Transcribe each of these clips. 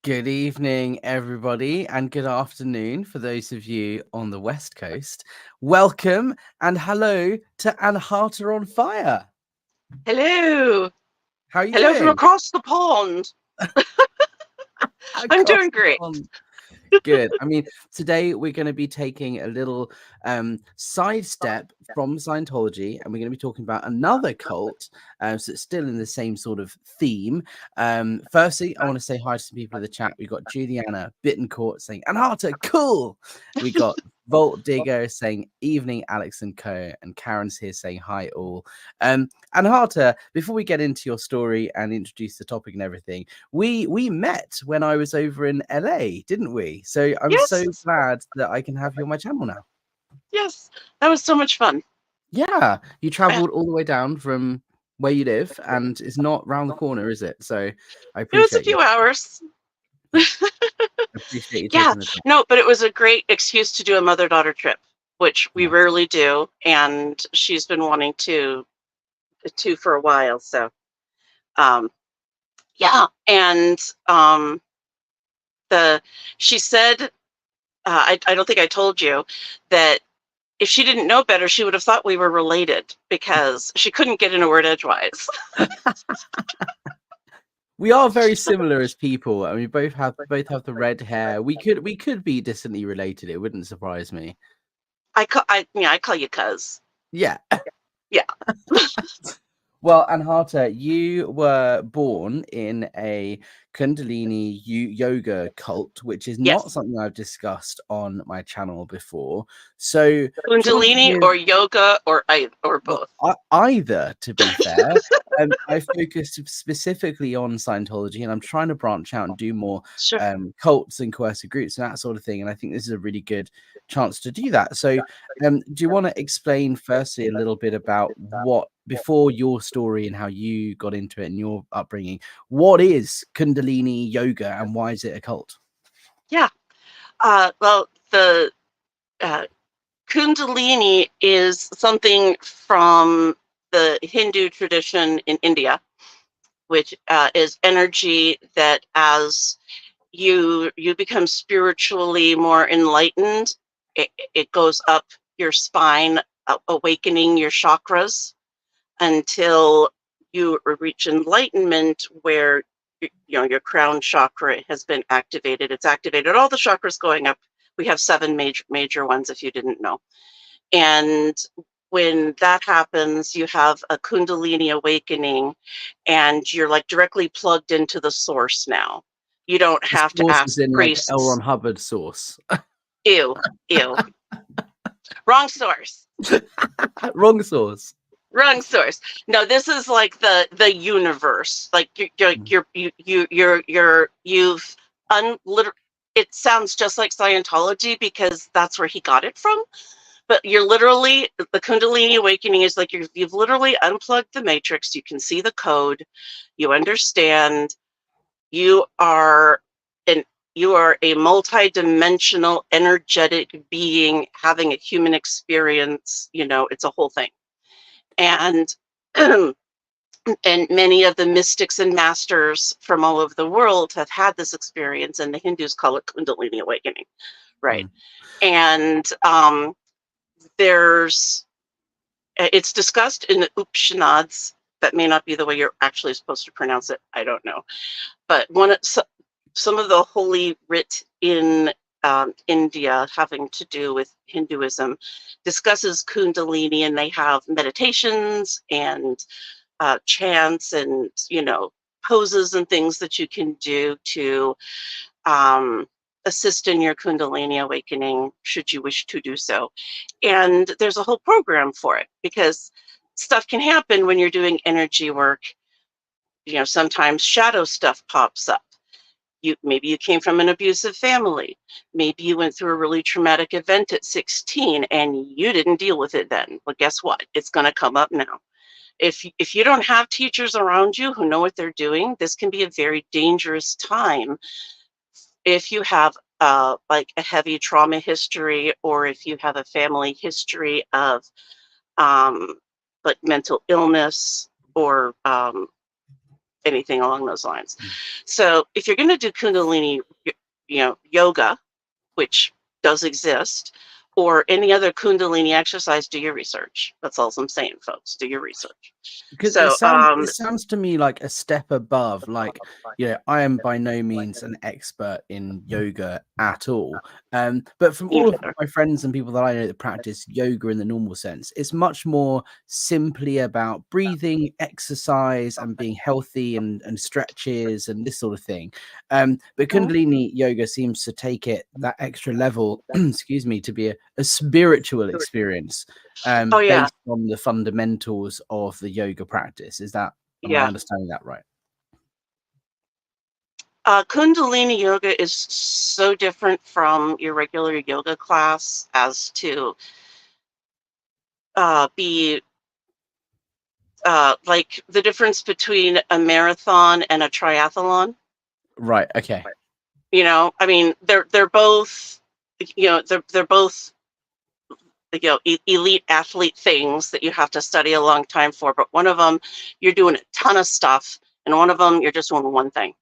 Good evening, everybody, and good afternoon for those of you on the West Coast. Welcome and hello to Anhata on Fire. Hello. How are you Hello from doing? across the pond. I'm Across doing the great. pond. Good. I mean, today we're going to be taking a little sidestep from Scientology, and we're going to be talking about another cult. So it's still in the same sort of theme. Firstly, I want to say hi to some people in the chat. We've got Juliana Bittencourt saying, Anhata, cool. We got Vault Digger saying, evening, Alex and Co. And Karen's here saying, hi, all. Anhata, before we get into your story and introduce the topic and everything, we met when I was over in LA, didn't we? So I'm so Yes. glad that I can have you on my channel now. Yes. That was so much fun. Yeah, you traveled all the way down from where you live, and it's not round the corner, is it? So I It was a appreciate you. few hours. Yeah, I appreciate you Yeah. taking the time. No, but it was a great excuse to do a mother-daughter trip, which we Nice. rarely do, and she's been wanting to for a while. So, um, yeah. And she said, I don't think I told you that if she didn't know better, she would have thought we were related because she couldn't get in a word edgewise. We are very similar as people. I mean, both have the red hair. We could be distantly related. It wouldn't surprise me. I call you cuz. Yeah. Yeah. Well, Anhata, you were born in a Kundalini yoga cult, which is not Yes. something I've discussed on my channel before. So, sort of Kundalini with or yoga or well, both. either, to be fair. I focused specifically on Scientology, and I'm trying to branch out and do more Sure. cults and coercive groups and that sort of thing. And I think this is a really good chance to do that. So, do you want to explain firstly a little bit about what, before your story and how you got into it and your upbringing, what is Kundalini yoga and why is it a cult? Yeah. Well, the uh, Kundalini is something from the Hindu tradition in India, which is energy that as you become spiritually more enlightened, it goes up your spine, awakening your chakras until you reach enlightenment where your crown chakra has been activated. It's activated all the chakras going up. We have 7 major ones if you didn't know. And when that happens, you have a Kundalini awakening and you're like directly plugged into the source now. You don't The have to source is ask in like L. priests. Ron Hubbard source. Ew, ew. Wrong source. Wrong source. Wrong source. No, this is like the universe. Like you've it sounds just like Scientology because that's where he got it from. But you're literally, the Kundalini awakening is like you've literally unplugged the matrix. You can see the code. You understand. You are an you are a multidimensional energetic being having a human experience. It's a whole thing. And and many of the mystics and masters from all over the world have had this experience, and the Hindus call it Kundalini awakening, right? Mm. And it's discussed in the Upanishads. That may not be the way you're actually supposed to pronounce it. I don't know. But some of the holy writ in India having to do with Hinduism discusses Kundalini, and they have meditations and chants and poses and things that you can do to assist in your Kundalini awakening should you wish to do so. And there's a whole program for it because stuff can happen when you're doing energy work. Sometimes shadow stuff pops up. Maybe you came from an abusive family. Maybe you went through a really traumatic event at 16 and you didn't deal with it then. Well, guess what? It's going to come up now. If you don't have teachers around you who know what they're doing, this can be a very dangerous time if you have like a heavy trauma history, or if you have a family history of like mental illness or anything along those lines. So if you're going to do Kundalini, yoga, which does exist, or any other Kundalini exercise, do your research. That's all I'm saying, folks. Do your research. Because So, it sounds to me like a step above. Like, I am by no means an expert in yoga at all. But from all of my friends and people that I know that practice yoga in the normal sense, it's much more simply about breathing, exercise, and being healthy and stretches and this sort of thing. But Kundalini yoga seems to take it that extra level, excuse me, to be a spiritual experience. Based on the fundamentals of the yoga practice. Am I understanding that right? Kundalini yoga is so different from your regular yoga class as to be like the difference between a marathon and a triathlon. Right. Okay. I mean, they're both, they're both, elite athlete things that you have to study a long time for. But one of them, you're doing a ton of stuff, and one of them, you're just doing one thing.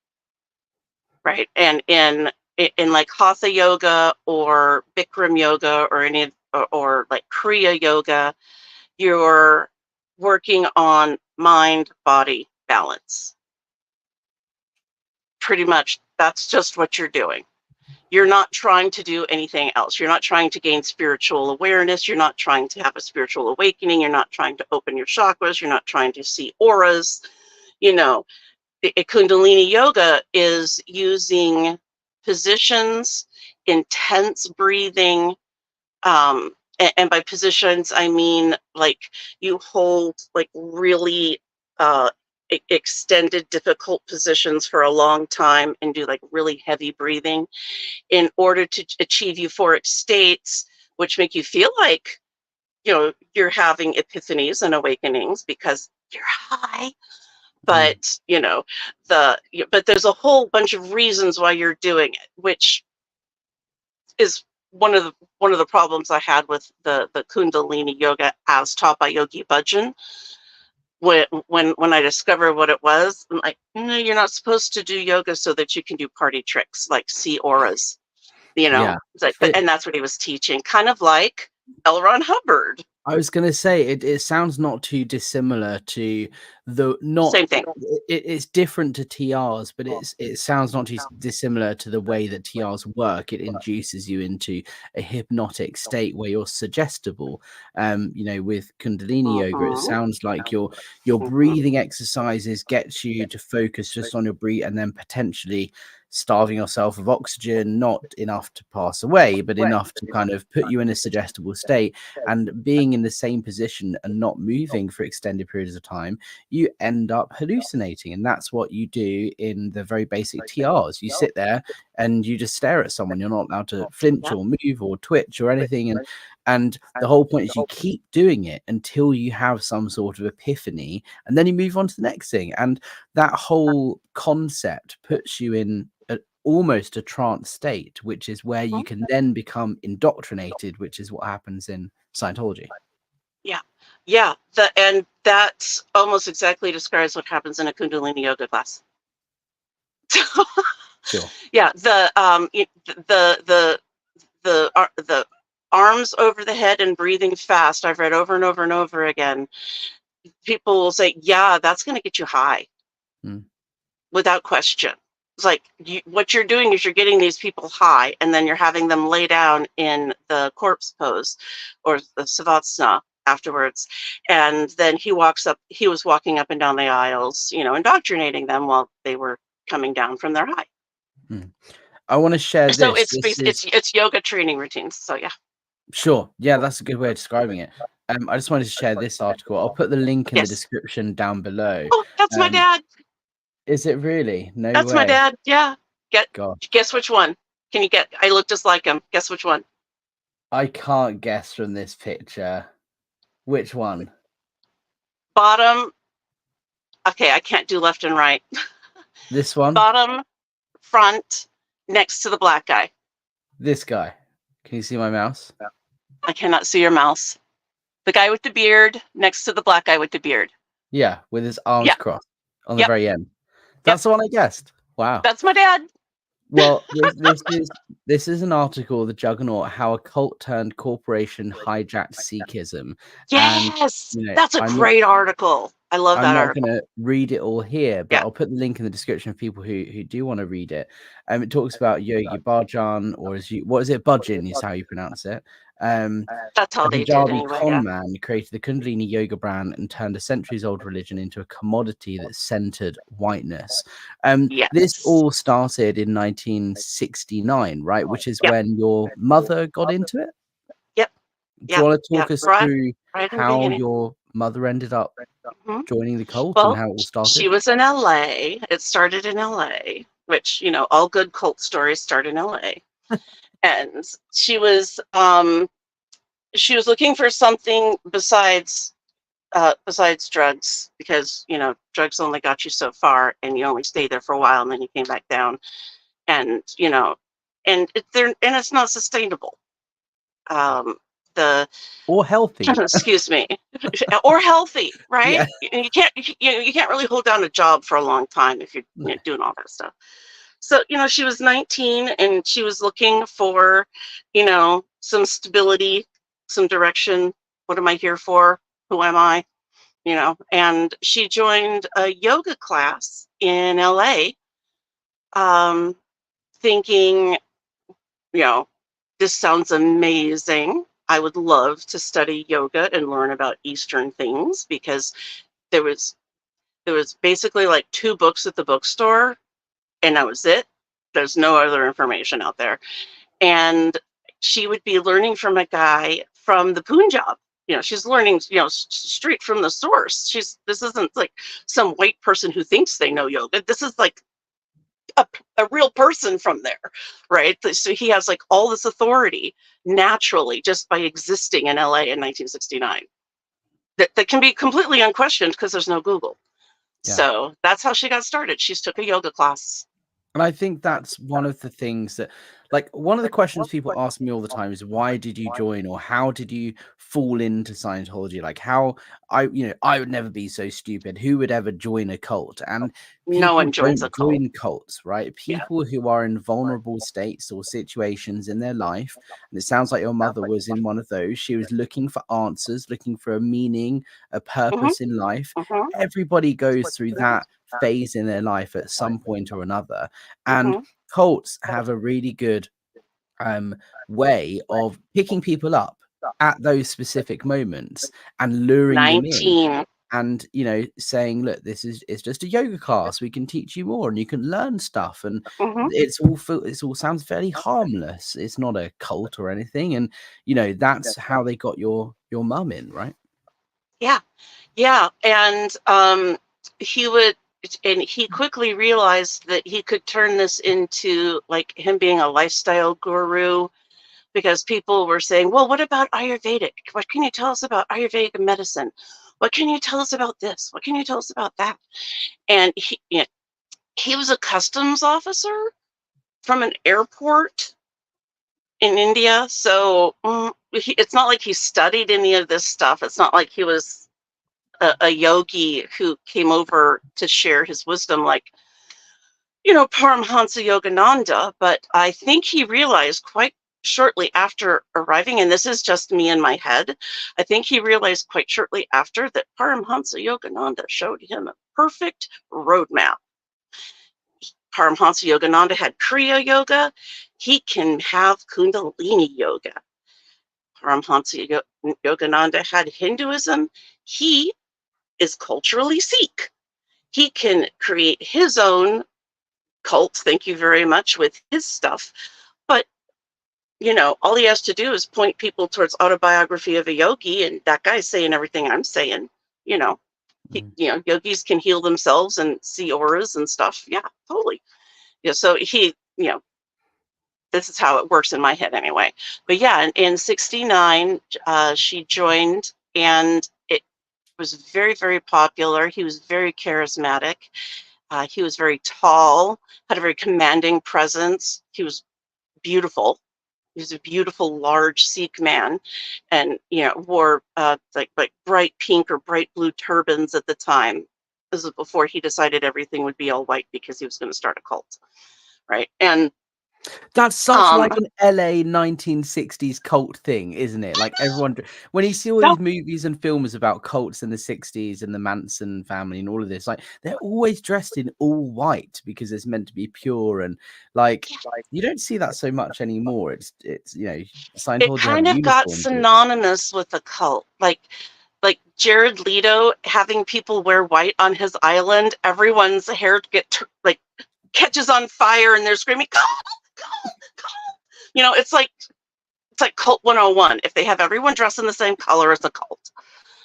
Right. And in like Hatha yoga or Bikram yoga or or like Kriya yoga, you're working on mind body balance. Pretty much that's just what you're doing. You're not trying to do anything else. You're not trying to gain spiritual awareness. You're not trying to have a spiritual awakening. You're not trying to open your chakras. You're not trying to see auras. Kundalini yoga is using positions, intense breathing, and by positions I mean like you hold like really extended, difficult positions for a long time and do like really heavy breathing in order to achieve euphoric states, which make you feel like you're having epiphanies and awakenings because you're high. But but there's a whole bunch of reasons why you're doing it, which is one of the problems I had with the Kundalini yoga as taught by Yogi Bhajan. When I discovered what it was, I'm like, no, you're not supposed to do yoga so that you can do party tricks like see auras. It's like, and that's what he was teaching, kind of like L. Ron Hubbard. I was going to say it sounds not too dissimilar to Same thing. It's different to TRs, but it sounds not too dissimilar to the way that TRs work. It induces you into a hypnotic state where you're suggestible. With Kundalini yoga, it sounds like your breathing exercises gets you to focus just on your breath and then potentially starving yourself of oxygen, not enough to pass away, but enough to kind of put you in a suggestible state. And being in the same position and not moving for extended periods of time, you end up hallucinating. And that's what you do in the very basic TRs. You sit there and you just stare at someone. You're not allowed to flinch or move or twitch or anything. And the whole point is you keep doing it until you have some sort of epiphany, and then you move on to the next thing. And that whole concept puts you in almost a trance state, which is where you can then become indoctrinated, which is what happens in Scientology. Yeah. And that almost exactly describes what happens in a Kundalini yoga class. Sure. Yeah. The arms over the head and breathing fast, I've read over and over and over again. People will say, yeah, that's going to get you high. Without question. It's like what you're doing is you're getting these people high, and then you're having them lay down in the corpse pose or the savasana afterwards. And then he was walking up and down the aisles, indoctrinating them while they were coming down from their high. I want to share this. So it's yoga training routines. So yeah. Sure. Yeah, that's a good way of describing it. I just wanted to share this article. I'll put the link in the description down below. Oh, that's my dad. Is it really? No way. That's my dad. Yeah. Guess which one? Can you get? I look just like him. Guess which one? I can't guess from this picture. Which one? Bottom. Okay, I can't do left and right. This one? Bottom, front, next to the black guy. This guy. Can you see my mouse? I cannot see your mouse. The guy with the beard next to the black guy with the beard. Yeah, with his arms crossed on the very end. That's the one I guessed. Wow. That's my dad. Well, this is an article, The Juggernaut: How a Cult Turned Corporation Hijacked Sikhism. And Yes, you know, that's a great article. I love I'm that not article. going to read it all here, but Yeah. I'll put the link in the description for people who do want to read it. It talks about Yogi Bhajan, or what is it? Bhajan is how you pronounce it. That's how A they did Punjabi anyway. con Yeah. man created the Kundalini yoga brand and turned a centuries-old religion into a commodity that centered whiteness. This Yes. all started in 1969, right? Which is Yep. when your mother got into it. Yep. Do you Yep. want to talk Yep. us Right. through Right in the how beginning. your mother ended up Mhm. joining the cult and Well, how it all she started? was in LA. It started in LA, which, all good cult stories start in LA. And she was looking for something besides drugs, because drugs only got you so far, and you only stayed there for a while, and then you came back down, and it's not sustainable. The Or healthy. excuse me, or healthy, Yeah. right? And you can't really hold down a job for a long time if you're doing all that stuff. So she was 19, and she was looking for some stability, some direction. What am I here for? Who am I? And she joined a yoga class in LA, thinking, you know, this sounds amazing. I would love to study yoga and learn about Eastern things, because there was basically like 2 books at the bookstore, and that was it. There's no other information out there. And she would be learning from a guy from the Punjab. She's learning, straight from the source. This isn't like some white person who thinks they know yoga. This is like a real person from there, right? So he has like all this authority naturally just by existing in LA in 1969. That can be completely unquestioned because there's no Google. Yeah. So that's how she got started. She took a yoga class. And I think that's one of the things that, like, one of the questions people ask me all the time is, why did you join, or how did you fall into Scientology? Like, how I would never be so stupid. Who would ever join a cult? And No people one joins don't a cult. join cults, right? Yeah. People who are in vulnerable states or situations in their life, and it sounds like your mother was in one of those. She was looking for answers, looking for a meaning, a Hmm. purpose in life. Hmm. Everybody goes through that phase in their life at some point or another. And Hmm. cults have a really good way of picking people up at those specific moments and luring them in, 19. and saying, look, it's just a yoga class, we can teach you more and you can learn stuff, and Hmm. it all sounds very harmless. It's not a cult or anything. And that's how they got your mum in, right? Yeah. Yeah. And he would, and he quickly realized that he could turn this into like him being a lifestyle guru, because people were saying, well, what about Ayurvedic? What can you tell us about Ayurvedic medicine? What can you tell us about this? What can you tell us about that? And he was a customs officer from an airport in India. So it's not like he studied any of this stuff. It's not like he was a yogi who came over to share his wisdom like, Paramhansa Yogananda. But I think he realized quite shortly after arriving, and this is just me in my head, I think he realized quite shortly after that Paramhansa Yogananda showed him a perfect roadmap. Paramhansa Yogananda had Kriya Yoga. He can have Kundalini Yoga. Paramhansa Yogananda had Hinduism. He is culturally Sikh. He can create his own cult, thank you very much, with his stuff. But, all he has to do is point people towards Autobiography of a Yogi, and that guy's saying everything I'm saying. You know, yogis can heal themselves and see auras and stuff. Yeah, totally. Yeah, so this is how it works in my head anyway. But yeah, in 69, she joined, and it was very, very popular. He was very charismatic. He was very tall, had a very commanding presence. He was beautiful. He was a beautiful, large Sikh man, and wore like bright pink or bright blue turbans at the time. This is before he decided everything would be all white because he was going to start a cult, right? And that's such like an LA 1960s cult thing, isn't it? Like everyone, when you see all these movies and films about cults in the 60s and the Manson family and all of this, like they're always dressed in all white because it's meant to be pure, and like you don't see that so much anymore. It's you know, Scientology it kind of got synonymous with a cult, like Jared Leto having people wear white on his island. Everyone's hair like catches on fire and they're screaming, "Cult, cult, cult!" You know, it's like cult 101. If they have everyone dressed in the same color as a cult,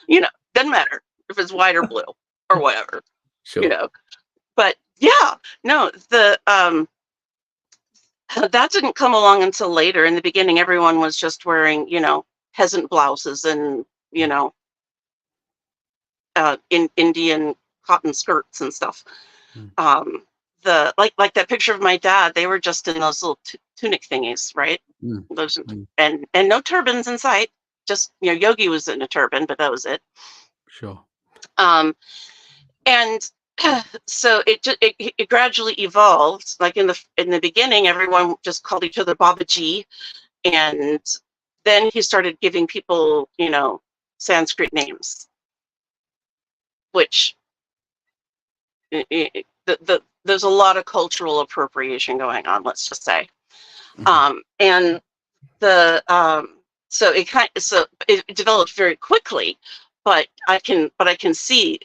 you know, doesn't matter if it's white or blue or whatever. Sure. You know, but yeah, no, the that didn't come along until later. In the beginning, everyone was just wearing, you know, peasant blouses and, you know, in Indian cotton skirts and stuff. The like that picture of my dad, they were just in those little tunic thingies, right? Those and no turbans in sight. Just, you know, Yogi was in a turban, but that was it. Sure. And so it gradually evolved. Like in the beginning, everyone just called each other Babaji, and then he started giving people, you know, Sanskrit names, which there's a lot of cultural appropriation going on, let's just say. And the so it developed very quickly, but I can see,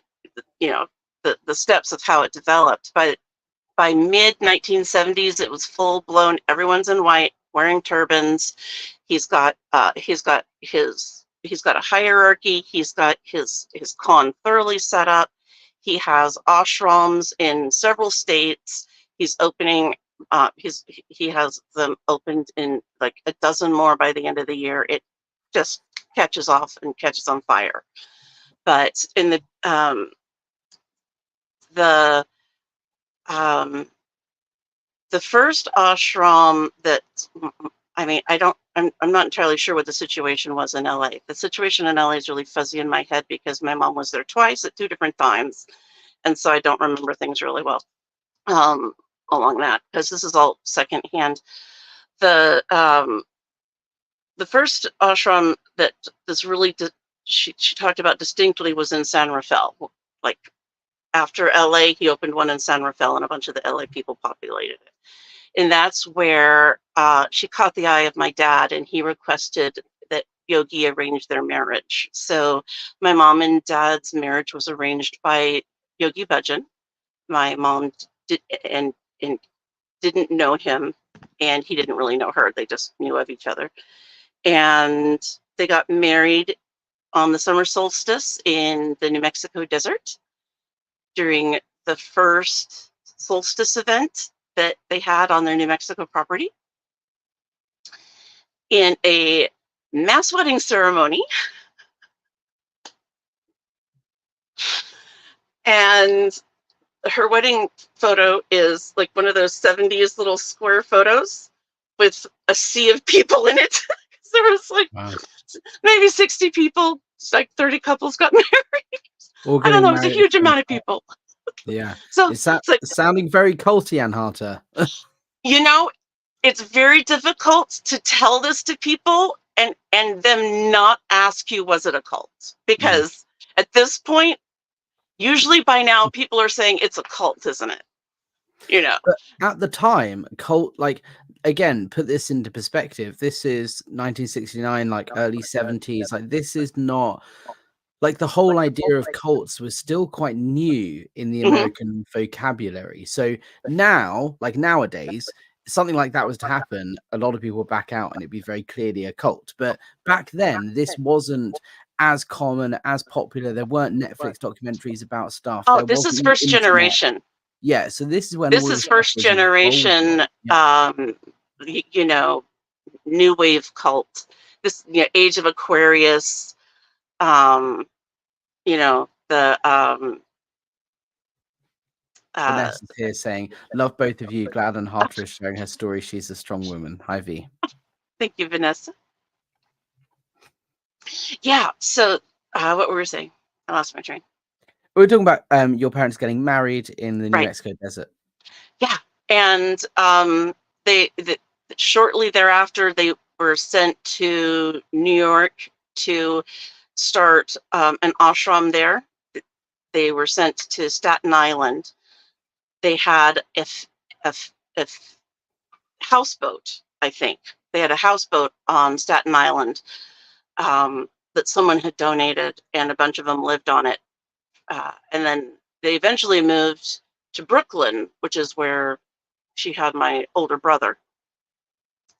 you know, the steps of how it developed. But by mid 1970s, it was full blown. Everyone's in white, wearing turbans. He's got a hierarchy. He's got his con thoroughly set up. He has ashrams in several states. He's opening. He has them opened in like a dozen more by the end of the year. It just catches off and catches on fire. But in the first ashram that, I mean, I'm not entirely sure what the situation was in LA. The situation in LA is really fuzzy in my head because my mom was there twice at 2 different times. And so I don't remember things really well along that, because this is all secondhand. The first ashram that this really she talked about distinctly was in San Rafael. Like after LA, he opened one in San Rafael, and a bunch of the LA people populated it. And that's where she caught the eye of my dad, and he requested that Yogi arrange their marriage. So my mom and dad's marriage was arranged by Yogi Bhajan. My mom didn't know him, and he didn't really know her. They just knew of each other. And they got married on the summer solstice in the New Mexico desert during the first solstice event that they had on their New Mexico property, in a mass wedding ceremony. And her wedding photo is like one of those 70s little square photos with a sea of people in it. There was like maybe 60 people, like 30 couples got married. I don't know, it was a huge amount of people. Yeah. So it's sounding very culty, Anhata. You know, it's very difficult to tell this to people and them not ask you, was it a cult? Because at this point, usually by now, people are saying it's a cult, isn't it? You know, but at the time, cult, like, again, put this into perspective. This is 1969, like early 70s. Like, this is not like the whole idea of cults was still quite new in the American vocabulary. So now, like nowadays, something like that was to happen, a lot of people would back out and it'd be very clearly a cult. But back then, this wasn't as common, as popular. There weren't Netflix documentaries about stuff. Oh, this is first generation. Yeah, so this is when this is first generation, you know, new wave cult. This, you know, Age of Aquarius, you know, the Vanessa's here saying, love both of you. Glad Anhata is sharing her story. She's a strong woman. Hi, V. Thank you, Vanessa. Yeah, so what were we saying? I lost my train. We're talking about your parents getting married in the New Right. Mexico desert. Yeah. And they shortly thereafter, they were sent to New York to start an ashram there. They were sent to Staten Island. They had a houseboat, I think. They had a houseboat on Staten Island that someone had donated, and a bunch of them lived on it. And then they eventually moved to Brooklyn, which is where she had my older brother,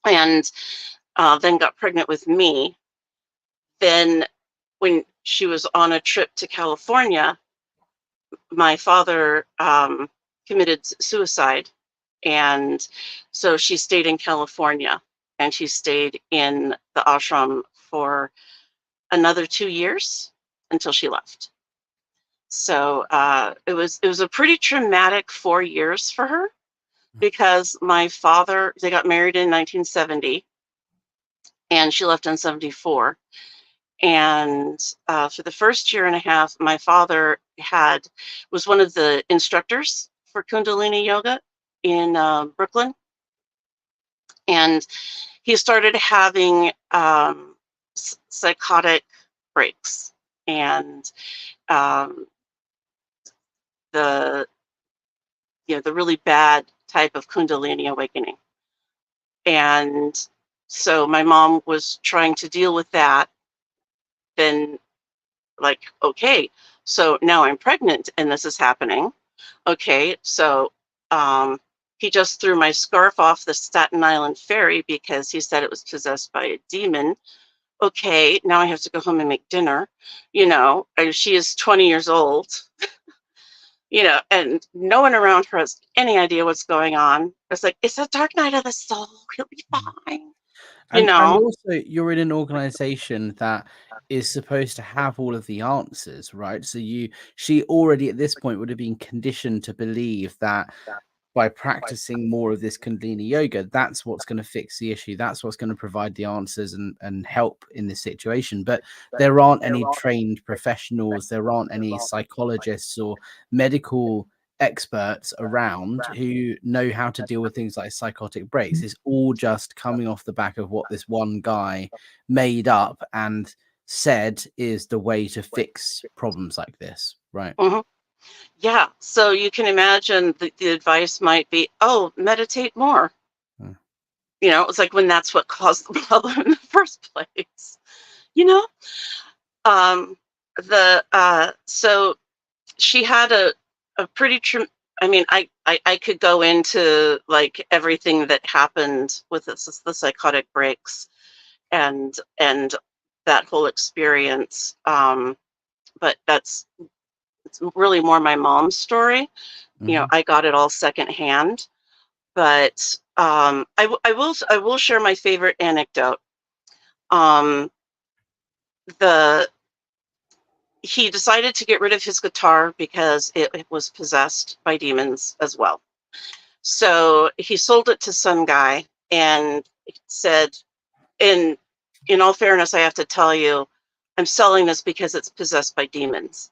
and then got pregnant with me. Then, when she was on a trip to California, my father committed suicide. And so she stayed in California, and she stayed in the ashram for another 2 years until she left. So it was a pretty traumatic 4 years for her, because my father, they got married in 1970, and she left in 74. And for the first year and a half, my father was one of the instructors for Kundalini yoga in Brooklyn, and he started having psychotic breaks, and um, the the really bad type of Kundalini awakening. And so my mom was trying to deal with that. Then, like, okay, so now I'm pregnant and this is happening. Okay, so he just threw my scarf off the Staten Island ferry because he said it was possessed by a demon. Okay, now I have to go home and make dinner. She is 20 years old, and no one around her has any idea what's going on. It's like, it's a dark night of the soul. He'll be fine. And also, you're in an organization that is supposed to have all of the answers, right? So she already at this point would have been conditioned to believe that by practicing more of this Kundalini yoga, that's what's going to fix the issue. That's what's going to provide the answers and help in this situation. But there aren't any trained professionals. There aren't any psychologists or medical experts around who know how to deal with things like psychotic breaks. It's all just coming off the back of what this one guy made up and said is the way to fix problems like this, right? Mm-hmm. Yeah, so you can imagine the advice might be, oh, meditate more. It's like, when that's what caused the problem in the first place. So she had a pretty I mean, I could go into like everything that happened with the psychotic breaks and that whole experience, but it's really more my mom's story. I got it all secondhand. But I will share my favorite anecdote. He decided to get rid of his guitar because it was possessed by demons as well. So he sold it to some guy and said, in all fairness, I have to tell you, I'm selling this because it's possessed by demons.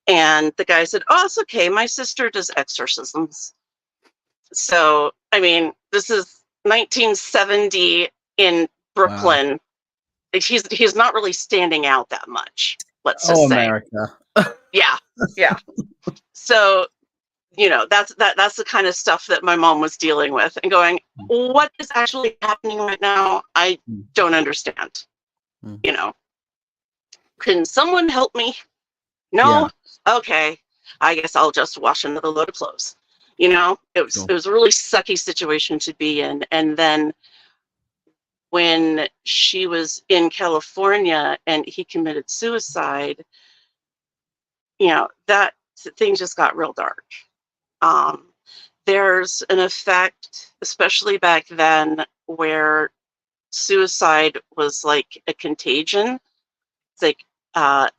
And the guy said, oh, it's okay. My sister does exorcisms. So, I mean, this is 1970 in Brooklyn. Wow. He's not really standing out that much, let's just say. America. Yeah. So, that's the kind of stuff that my mom was dealing with and going, what is actually happening right now? I don't understand. Can someone help me? No? Yeah. Okay. I guess I'll just wash another load of clothes. It was a really sucky situation to be in. And then when she was in California and he committed suicide, that thing just got real dark. There's an effect, especially back then, where suicide was like a contagion. It's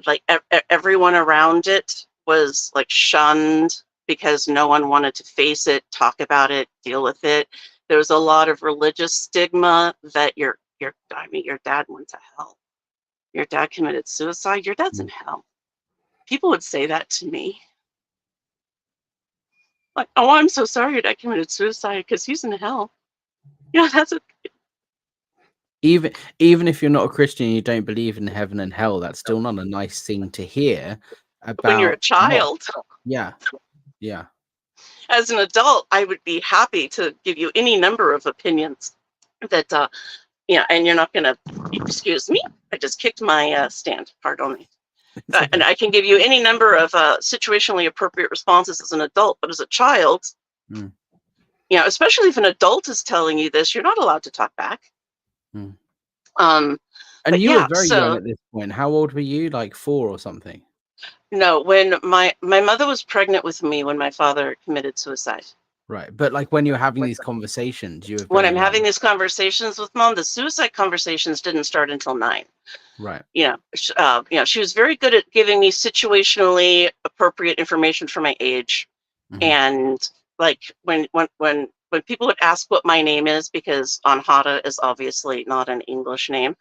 like everyone around it was like shunned because no one wanted to face it, talk about it, deal with it. There was a lot of religious stigma that your dad went to hell. Your dad committed suicide. Your dad's in hell. people would say that to me. Like, oh, I'm so sorry that I committed suicide because he's in hell. Yeah, that's a Even if you're not a Christian, you don't believe in heaven and hell, that's still not a nice thing to hear when you're a about God. child. Yeah, yeah. As an adult, I would be happy to give you any number of opinions that, and you're not going to, excuse me, I just kicked my stand, pardon me. It's And okay. I can give you any number of situationally appropriate responses as an adult, but as a child, Mm, especially if an adult is telling you this, you're not allowed to talk back. mm. Um, And but you were yeah, very young so at this point. How old were you? Like 4 or something? no, when my mother was pregnant with me when my father committed suicide. Right. But like when you were having these conversations, you were When very I'm having young. these conversations with mom, the suicide conversations didn't start until 9. Right. She was very good at giving me situationally appropriate information for my age. Hmm. And like when people would ask what my name is, because Anhata is obviously not an English name,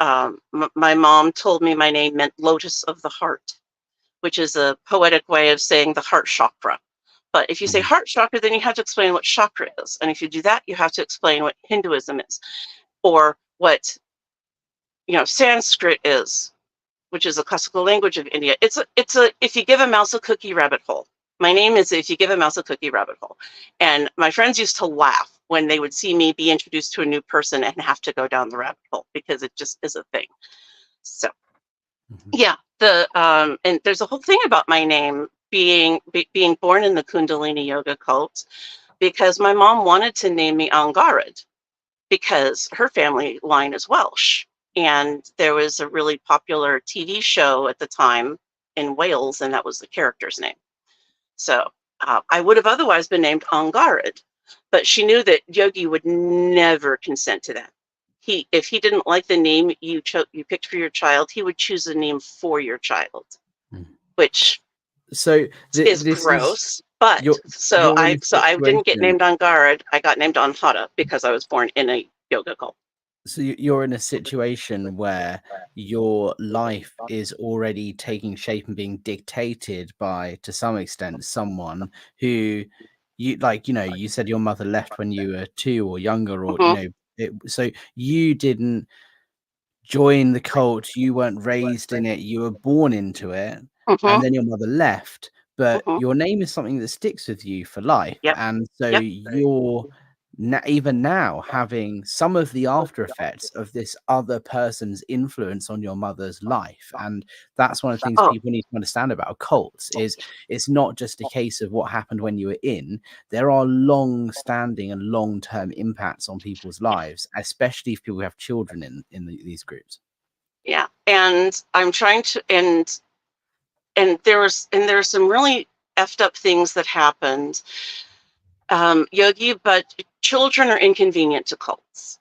my mom told me my name meant lotus of the heart, which is a poetic way of saying the heart chakra. But if you say Hmm. heart chakra, then you have to explain what chakra is. And if you do that, you have to explain what Hinduism is, or what Sanskrit is, which is a classical language of India. It's a if you give a mouse a cookie, rabbit hole. My name is if you give a mouse a cookie, rabbit hole. And my friends used to laugh when they would see me be introduced to a new person and have to go down the rabbit hole, because it just is a thing. So Hmm. yeah, and there's a whole thing about my name being born in the Kundalini yoga cult, because my mom wanted to name me Angarad because her family line is Welsh. And there was a really popular TV show at the time in Wales, and that was the character's name. So I would have otherwise been named Angarad, but she knew that Yogi would never consent to that. If he didn't like the name you picked for your child, he would choose a name for your child, which So is this is gross. But you're so you're in I a so I didn't get situation. named Angarad. I got named Anhata because I was born in a yoga cult. So you're in a situation where your life is already taking shape and being dictated by, to some extent, someone who you like. You said your mother left when you were 2 or younger, or Mm-hmm. so you didn't join the cult, you weren't raised in it, you were born into it, and Mm-hmm. then your mother left. But Mm-hmm. your name is something that sticks with you for life. Yep. And so Yep. you're even now having some of the after effects of this other person's influence on your mother's life. And that's one of the things Oh, people need to understand about cults is it's not just a case of what happened when you were in. There are long standing and long term impacts on people's lives, especially if people have children in these groups. yeah. And I'm trying to and there are some really effed up things that happened, Yogi. But children are inconvenient to cults.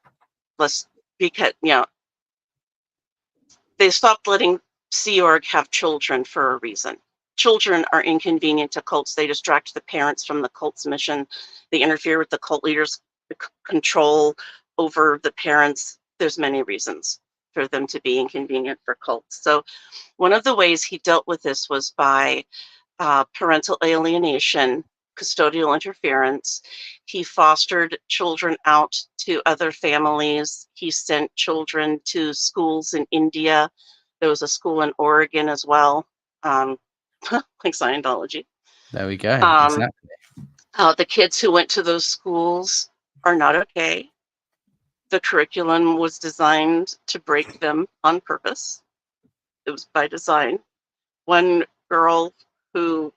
Let's because they stopped letting Sea Org have children for a reason. Children are inconvenient to cults. They distract the parents from the cult's mission. They interfere with the cult leaders' control over the parents. There's many reasons for them to be inconvenient for cults. So one of the ways he dealt with this was by parental alienation, custodial interference. He fostered children out to other families. He sent children to schools in India. There was a school in Oregon as well, like Scientology. There we go. Um, Exactly. the kids who went to those schools are not okay. The curriculum was designed to break them on purpose. It was by design. One girl who,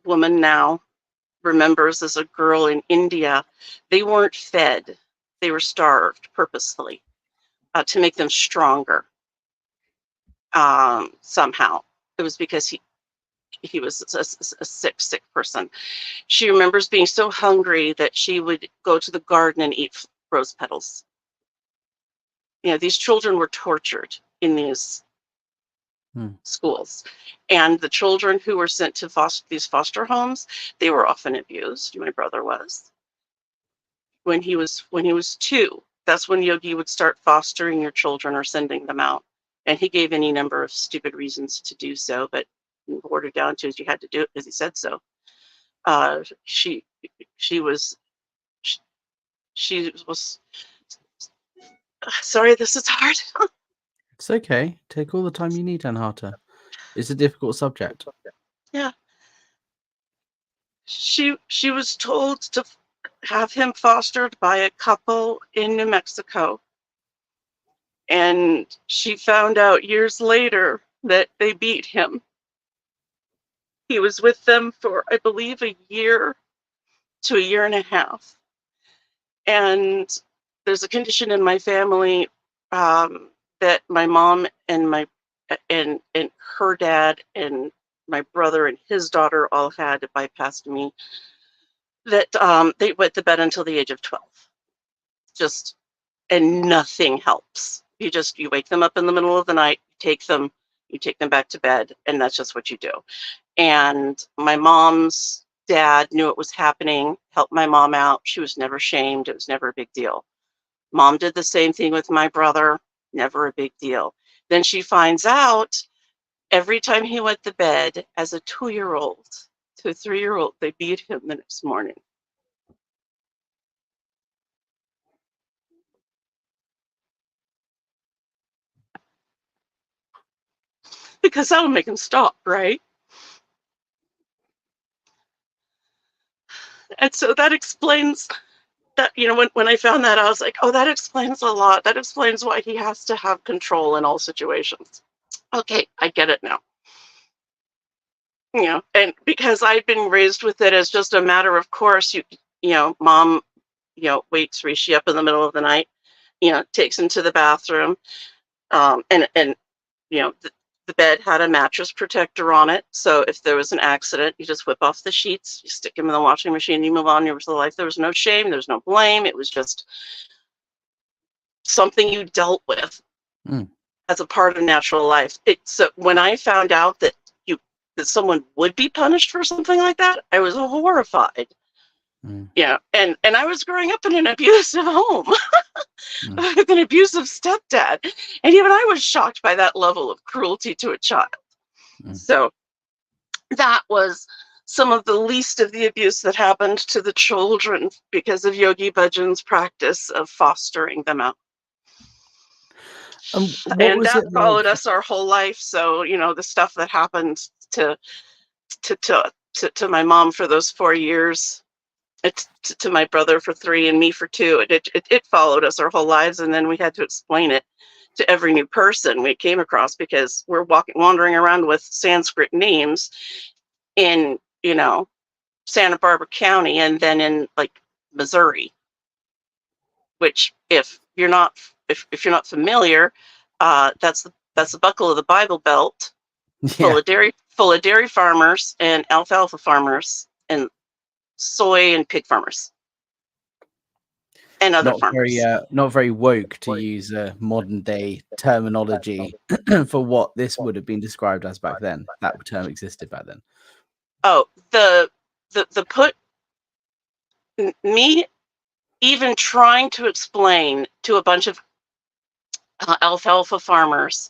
woman now, remembers as a girl in India, they weren't fed, they were starved purposefully to make them stronger. Somehow it was because he was a sick person. She remembers being so hungry that she would go to the garden and eat rose petals. These children were tortured in these schools, and the children who were sent to these foster homes, they were often abused. My brother was. When he was 2, that's when Yogi would start fostering your children or sending them out. And he gave any number of stupid reasons to do so, but ordered down to is you had to do it because he said so. She was sorry, this is hard. It's okay. Take all the time you need, Anhata. It's a difficult subject. Yeah. She was told to have him fostered by a couple in New Mexico. And she found out years later that they beat him. He was with them for, I believe, a year to a year and a half. And there's a condition in my family that my mom and and her dad and my brother and his daughter all had. It bypassed me. That they went to bed until the age of 12. And nothing helps. You wake them up in the middle of the night, you take them back to bed, and that's just what you do. And my mom's dad knew it was happening, helped my mom out. She was never shamed. It was never a big deal. Mom did the same thing with my brother, never a big deal. Then she finds out every time he went to bed as a 2-year-old to a 3-year-old, they beat him the next morning. Because that would make him stop, right? And so that explains that, when I found that, I was like, oh, that explains a lot. That explains why he has to have control in all situations. Okay, I get it now. And because I'd been raised with it as just a matter of course, mom, wakes Rishi up in the middle of the night, takes him to the bathroom, and the bed had a mattress protector on it. So if there was an accident, you just whip off the sheets, you stick them in the washing machine, you move on your life. There was no shame, there was no blame. It was just something you dealt with as a part of natural life. So when I found out that someone would be punished for something like that, I was horrified. Yeah, and I was growing up in an abusive home with an abusive stepdad, and even I was shocked by that level of cruelty to a child. So that was some of the least of the abuse that happened to the children because of Yogi Bhajan's practice of fostering them out. And that followed us our whole life. So the stuff that happened to my mom for those 4 years, to my brother for 3 and me for 2, it followed us our whole lives. And then we had to explain it to every new person we came across, because we're wandering around with Sanskrit names in Santa Barbara County, and then in like Missouri, which if you're not familiar, that's the buckle of the Bible Belt, full of dairy farmers and alfalfa farmers and soy and pig farmers and other farmers. Not very woke, to use a modern day terminology for what this would have been described as back then. That term existed back then. Oh, me even trying to explain to a bunch of alfalfa farmers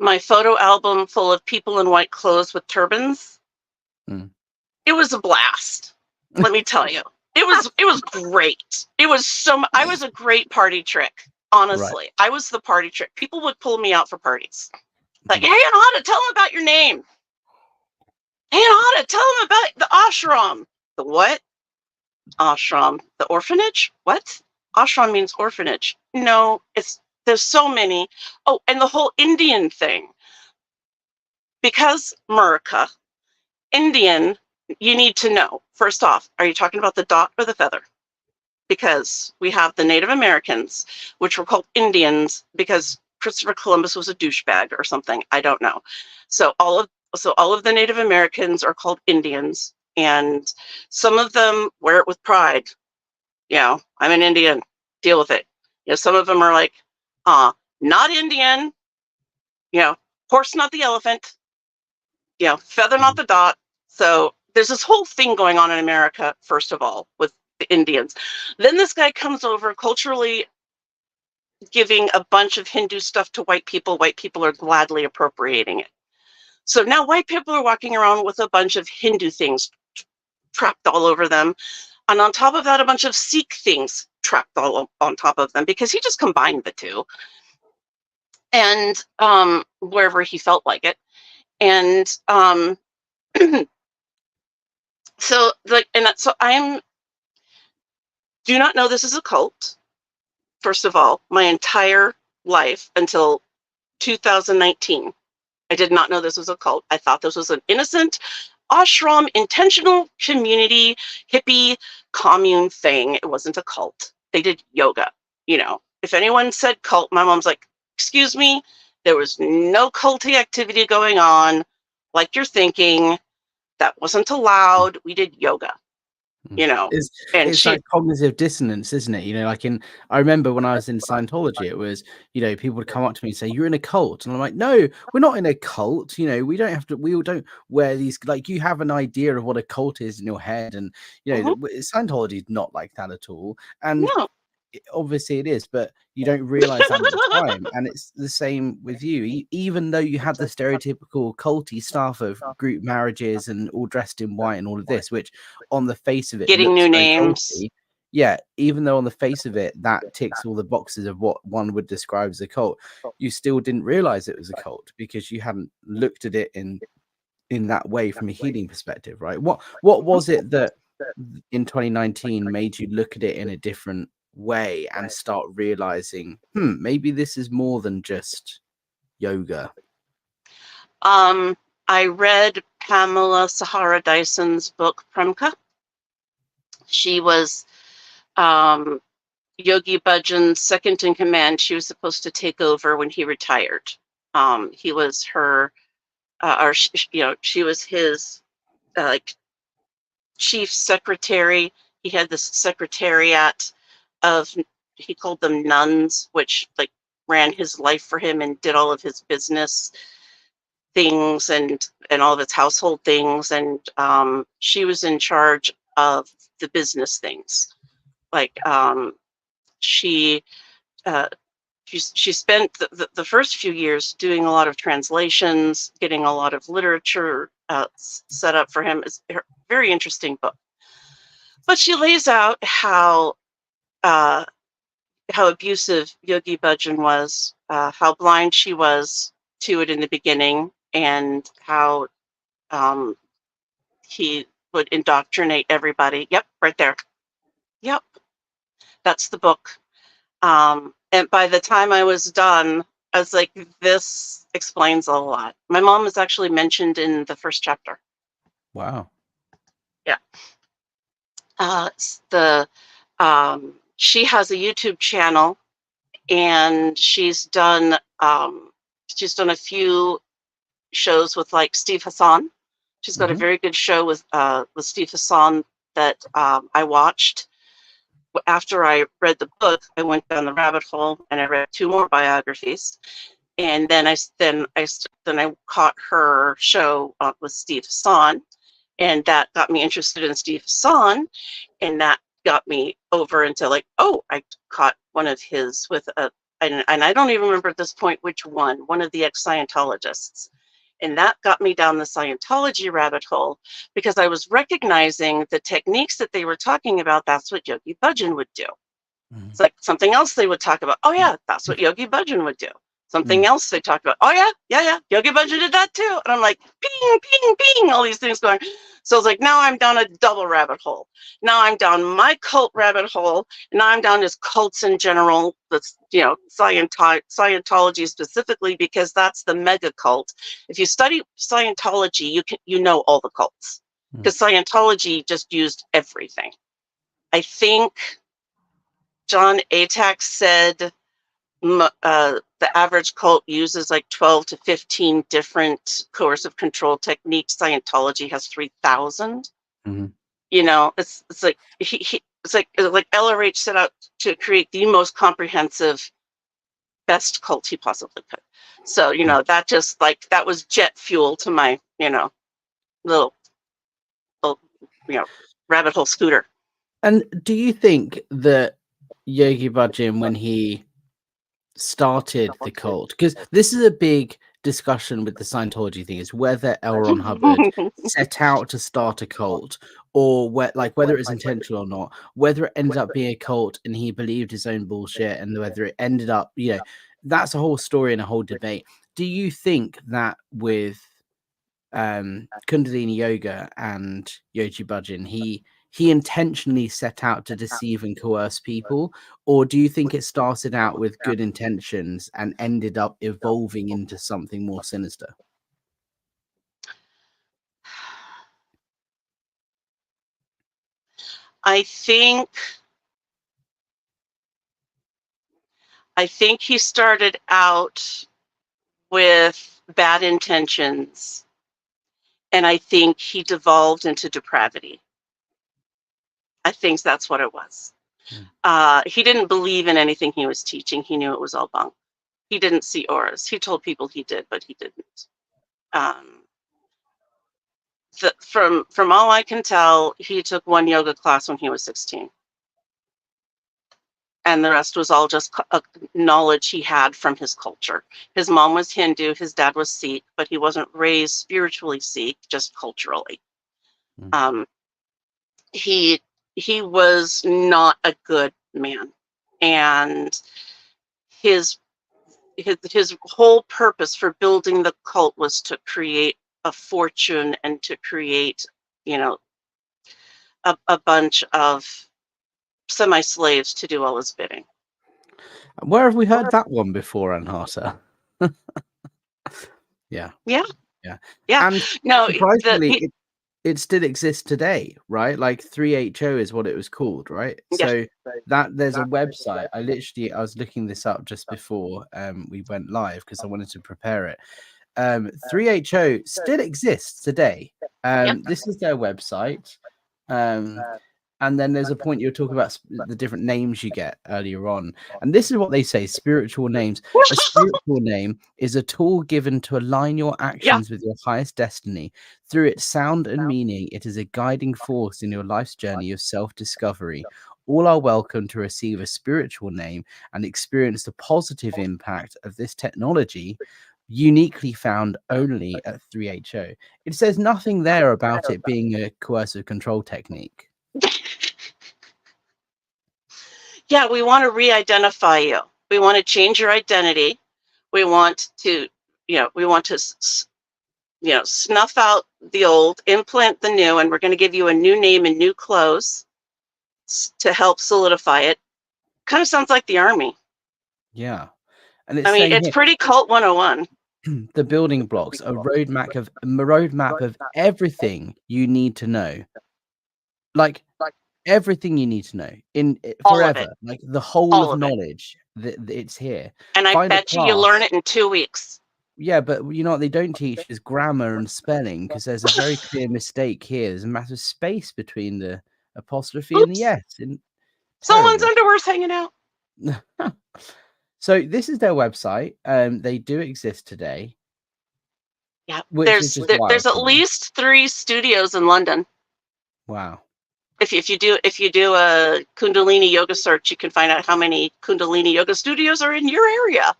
my photo album full of people in white clothes with turbans. It was a blast. Let me tell you, it was great. I was a great party trick. Honestly, right. I was the party trick. People would pull me out for parties. Like, hey, Anhata, tell them about your name. Hey, Anhata, tell them about the ashram. The what? Ashram. The orphanage? What? Ashram means orphanage. No, there's so many. Oh, and the whole Indian thing. Because Murica, Indian, you need to know, first off, are you talking about the dot or the feather? Because we have the Native Americans, which were called Indians because Christopher Columbus was a douchebag or something. I don't know. So all of the Native Americans are called Indians, and some of them wear it with pride. I'm an Indian. Deal with it. Some of them are like, not Indian. Horse, not the elephant. Feather, not the dot. So there's this whole thing going on in America, first of all, with the Indians. Then this guy comes over, culturally giving a bunch of Hindu stuff to white people are gladly appropriating it. So now white people are walking around with a bunch of Hindu things trapped all over them. And on top of that, a bunch of Sikh things trapped all on top of them, because he just combined the two. And wherever he felt like it. And so I do not know this is a cult, first of all, my entire life until 2019. I did not know this was a cult. I thought this was an innocent ashram, intentional community, hippie commune thing. It wasn't a cult. They did yoga. If anyone said cult, my mom's like, excuse me, there was no culty activity going on like you're thinking. That wasn't allowed. We did yoga. It's like cognitive dissonance, isn't it? I remember when I was in Scientology, it was, people would come up to me and say, you're in a cult. And I'm like, no, we're not in a cult. We don't wear these, like, you have an idea of what a cult is in your head. And, Scientology is not like that at all. And no. Obviously it is, but you don't realize that at the time. And it's the same with you. Even though you have the stereotypical culty stuff of group marriages and all dressed in white and all of this, which on the face of it getting new very names culty. Yeah, even though on the face of it that ticks all the boxes of what one would describe as a cult, you still didn't realize it was a cult because you hadn't looked at it in that way from a healing perspective, right? What was it that in 2019 made you look at it in a different way and start realizing, maybe this is more than just yoga? I read Pamela Sahara Dyson's book Premka. She was Yogi Bhajan's second in command. She was supposed to take over when he retired. He was her, she was his chief secretary. He had this secretariat of, he called them nuns, which ran his life for him and did all of his business things and all of his household things. And she was in charge of the business things. She spent the first few years doing a lot of translations, getting a lot of literature set up for him. It's a very interesting book. But she lays out how abusive Yogi Bhajan was, how blind she was to it in the beginning, and how he would indoctrinate everybody. Yep, right there. Yep, that's the book. And by the time I was done, I was like, this explains a lot. My mom is actually mentioned in the first chapter. Wow. Yeah. She has a YouTube channel, and she's done a few shows with Steve Hassan. She's got a very good show with Steve Hassan that I watched. After I read the book, I went down the rabbit hole and I read 2 more biographies, and then I caught her show with Steve Hassan, and that got me interested in Steve Hassan, and that got me over into I caught one of his with and I don't even remember at this point which one of the ex-Scientologists. And that got me down the Scientology rabbit hole, because I was recognizing the techniques that they were talking about. That's what Yogi Bhajan would do. It's like something else they would talk about. Oh yeah, that's what Yogi Bhajan would do. Something else they talked about. Oh yeah, Yogi Bhajan did that too. And I'm like, ping, ping, ping, all these things going. So it's like, now I'm down a double rabbit hole. Now I'm down my cult rabbit hole. And now I'm down just cults in general. That's, Scientology specifically, because that's the mega cult. If you study Scientology, you know all the cults, because Scientology just used everything. I think John Atack said the average cult uses 12 to 15 different coercive control techniques. Scientology has 3,000. It's like it's like LRH set out to create the most comprehensive, best cult he possibly could. So that just that was jet fuel to my little rabbit hole scooter. And do you think that Yogi Bhajan, when he started the cult? Because this is a big discussion with the Scientology thing, is whether L. Ron Hubbard set out to start a cult, or whether it's intentional or not, whether it ended up being a cult and he believed his own bullshit, and whether it ended up, that's a whole story and a whole debate. Do you think that with Kundalini Yoga and Yogi Bhajan, he intentionally set out to deceive and coerce people, or do you think it started out with good intentions and ended up evolving into something more sinister? I think he started out with bad intentions, and I think he devolved into depravity. I think that's what it was. He didn't believe in anything he was teaching. He knew it was all bunk. He didn't see auras. He told people he did, but he didn't. From all I can tell, he took one yoga class when he was 16. And the rest was all just knowledge he had from his culture. His mom was Hindu, his dad was Sikh, but he wasn't raised spiritually Sikh, just culturally. He was not a good man, and his whole purpose for building the cult was to create a fortune and to create, a bunch of semi-slaves to do all his bidding. Where have we heard that one before, Anhata? Yeah. And no, surprisingly, it still exists today, right? Like 3HO is what it was called, right? Yes. So that there's a website. I was looking this up just before we went live because I wanted to prepare it. 3HO still exists today. This is their website. And then there's a point you're talking about the different names you get earlier on. And this is what they say: spiritual names. A spiritual name is a tool given to align your actions with your highest destiny. Through its sound and meaning, it is a guiding force in your life's journey of self-discovery. All are welcome to receive a spiritual name and experience the positive impact of this technology, uniquely found only at 3HO. It says nothing there about it being a coercive control technique. Yeah, we want to re-identify you. We want to change your identity. We want to, snuff out the old, implant the new, and we're going to give you a new name and new clothes to help solidify it. Kind of sounds like the army. Yeah. And it's pretty cult 101. The building blocks, a roadmap of everything you need to know. Like everything you need to know in forever, like the whole of knowledge that it's here. And I bet you learn it in 2 weeks. Yeah, but what they don't teach is grammar and spelling, because there's a very clear mistake here. There's a massive space between the apostrophe and the S. Someone's underwear's hanging out. So this is their website. They do exist today. Yeah, there's at least 3 studios in London. Wow. If you do a Kundalini yoga search, you can find out how many Kundalini yoga studios are in your area.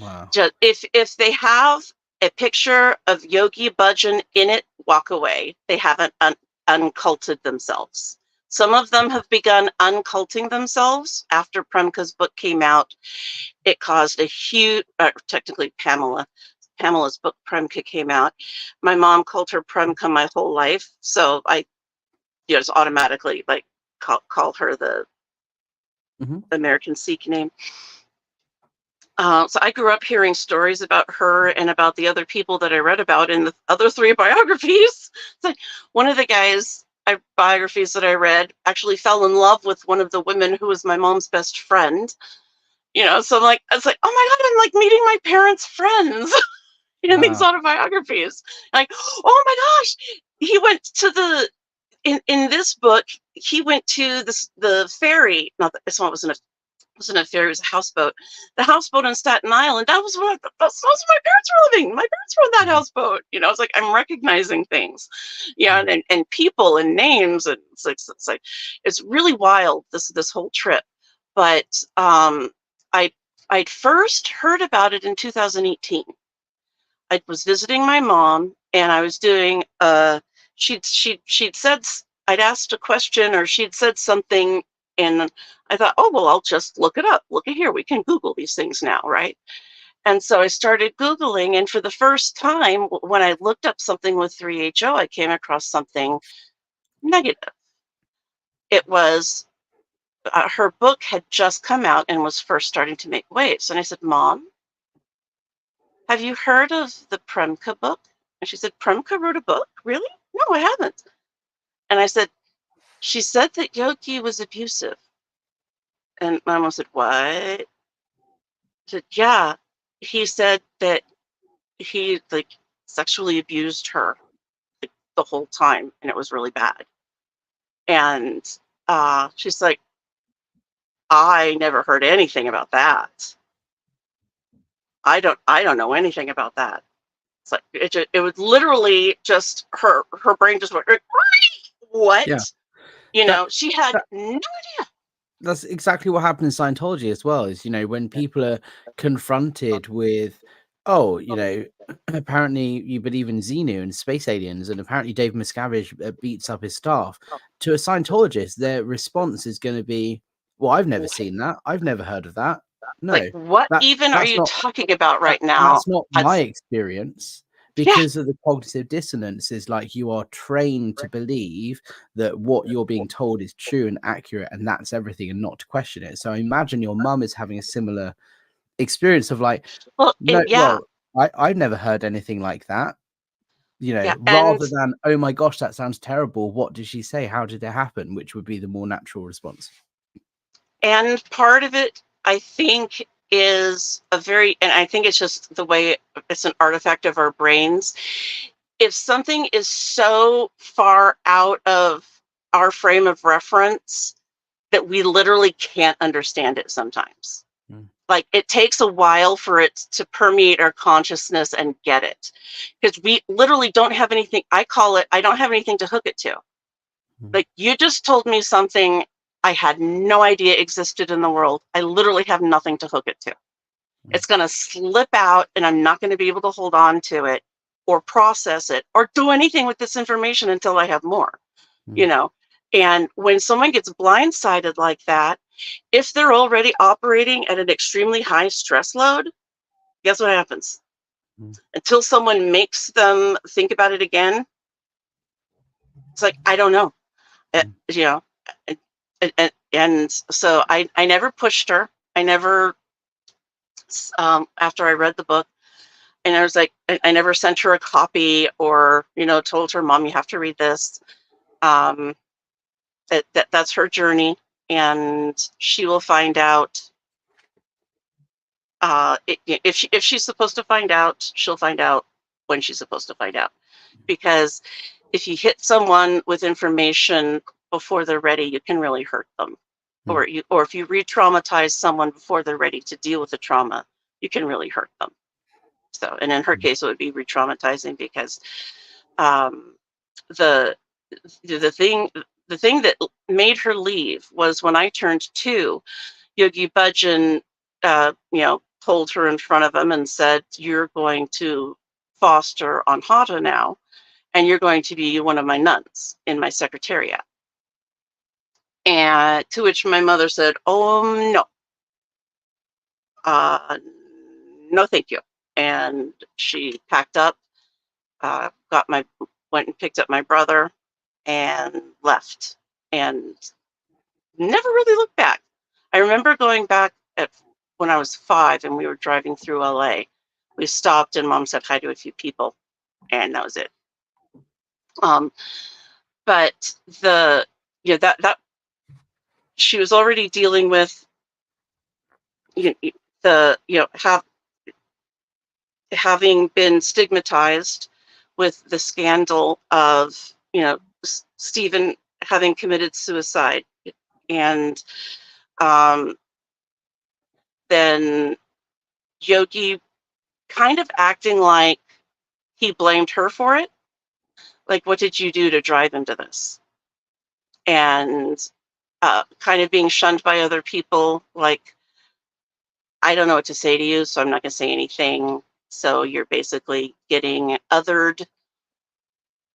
Wow. Just if they have a picture of Yogi Bhajan in it, walk away. They haven't unculted themselves. Some of them have begun unculting themselves after Premka's book came out. It caused a huge, technically Pamela's book Premka came out. My mom called her Premka my whole life, so I just automatically call her the American Sikh name. So I grew up hearing stories about her and about the other people that I read about in the other 3 biographies. So one of the guys' biographies that I read actually fell in love with one of the women who was my mom's best friend. So I was like, oh my God, I'm like meeting my parents' friends in these autobiographies. Like, oh my gosh, he went to in this book, he went to the ferry. Not that this one wasn't a ferry, it was a houseboat. The houseboat on Staten Island. That was where my parents were living. My parents were on that houseboat. It's like I'm recognizing things, and people and names, and it's like it's really wild. This whole trip, but I I'd first heard about it in 2018. I was visiting my mom, and I was doing she'd said, I'd asked a question, or she'd said something, and I thought, oh well, I'll just look it up. Look at here, we can Google these things now, right? And so I started Googling, and for the first time, when I looked up something with 3HO, I came across something negative. It was her book had just come out and was first starting to make waves. And I said, Mom, have you heard of the Premka book? And she said, Premka wrote a book? Really? No, I haven't. And I said, she said that Yogi was abusive. And my mom said, what? I said, yeah. He said that he sexually abused her the whole time, and it was really bad. And she's like, I never heard anything about that. I don't know anything about that. It's like it was literally just her brain just went, what? Yeah. She had That, no idea. that's exactly what happened in Scientology as well, is, when people are confronted with, apparently you believe in Xenu and space aliens, and apparently Dave Miscavige beats up his staff. To a Scientologist, their response is going to be, well, I've never seen that. I've never heard of that. No, What even are that's you not talking about right now? that's not my experience, Yeah. because of the cognitive dissonance. Is like you are trained to believe that what you're being told is true and accurate, and that's everything, and not to question it. So I imagine your mum is having a similar experience of like, Well, no, yeah. I've never heard anything like that. Yeah. Rather than, oh my gosh, that sounds terrible. What did she say? How did it happen? Which would be the more natural response. And part of it, I think, is and I think it's just the way it's an artifact of our brains. If something is so far out of our frame of reference that we literally can't understand it sometimes. Like it takes a while for it to permeate our consciousness and get it, because we literally don't have anything. I don't have anything to hook it to. Like you just told me something I had no idea existed in the world. I literally have nothing to hook it to. It's going to slip out, and I'm not going to be able to hold on to it or process it or do anything with this information until I have more, And when someone gets blindsided like that, if they're already operating at an extremely high stress load, guess what happens? Until someone makes them think about it again, it's like, I don't know. And so I never pushed her. I never, after I read the book, and I was like, I never sent her a copy or, told her, Mom, you have to read this. That's her journey, and she will find out. If she's supposed to find out, she'll find out when she's supposed to find out. Because if you hit someone with information before they're ready, you can really hurt them. Or if you re-traumatize someone before they're ready to deal with the trauma, you can really hurt them. So, and in her case, it would be re-traumatizing, because the thing that made her leave was when I turned 2, Yogi Bhajan, pulled her in front of him and said, "You're going to foster Anhata now, and you're going to be one of my nuns in my secretariat." And to which my mother said, "Oh no, no, thank you." And she packed up, went and picked up my brother, and left, and never really looked back. I remember going back when I was 5, and we were driving through LA. We stopped, and Mom said hi to a few people, and that was it. But that she was already dealing with having been stigmatized with the scandal of Stephen having committed suicide, and then Yogi kind of acting like he blamed her for it. Like, what did you do to drive him to this? And kind of being shunned by other people. Like, I don't know what to say to you, so I'm not going to say anything. So you're basically getting othered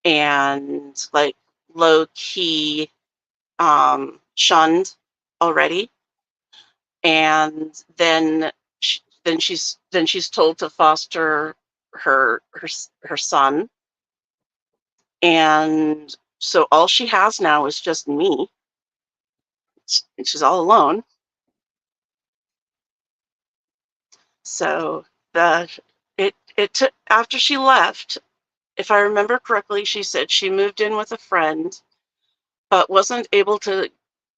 and like low key shunned already. And then she's told to foster her son, and so all she has now is just me, and she's all alone. So it took, after she left, if I remember correctly, she said she moved in with a friend, but wasn't able to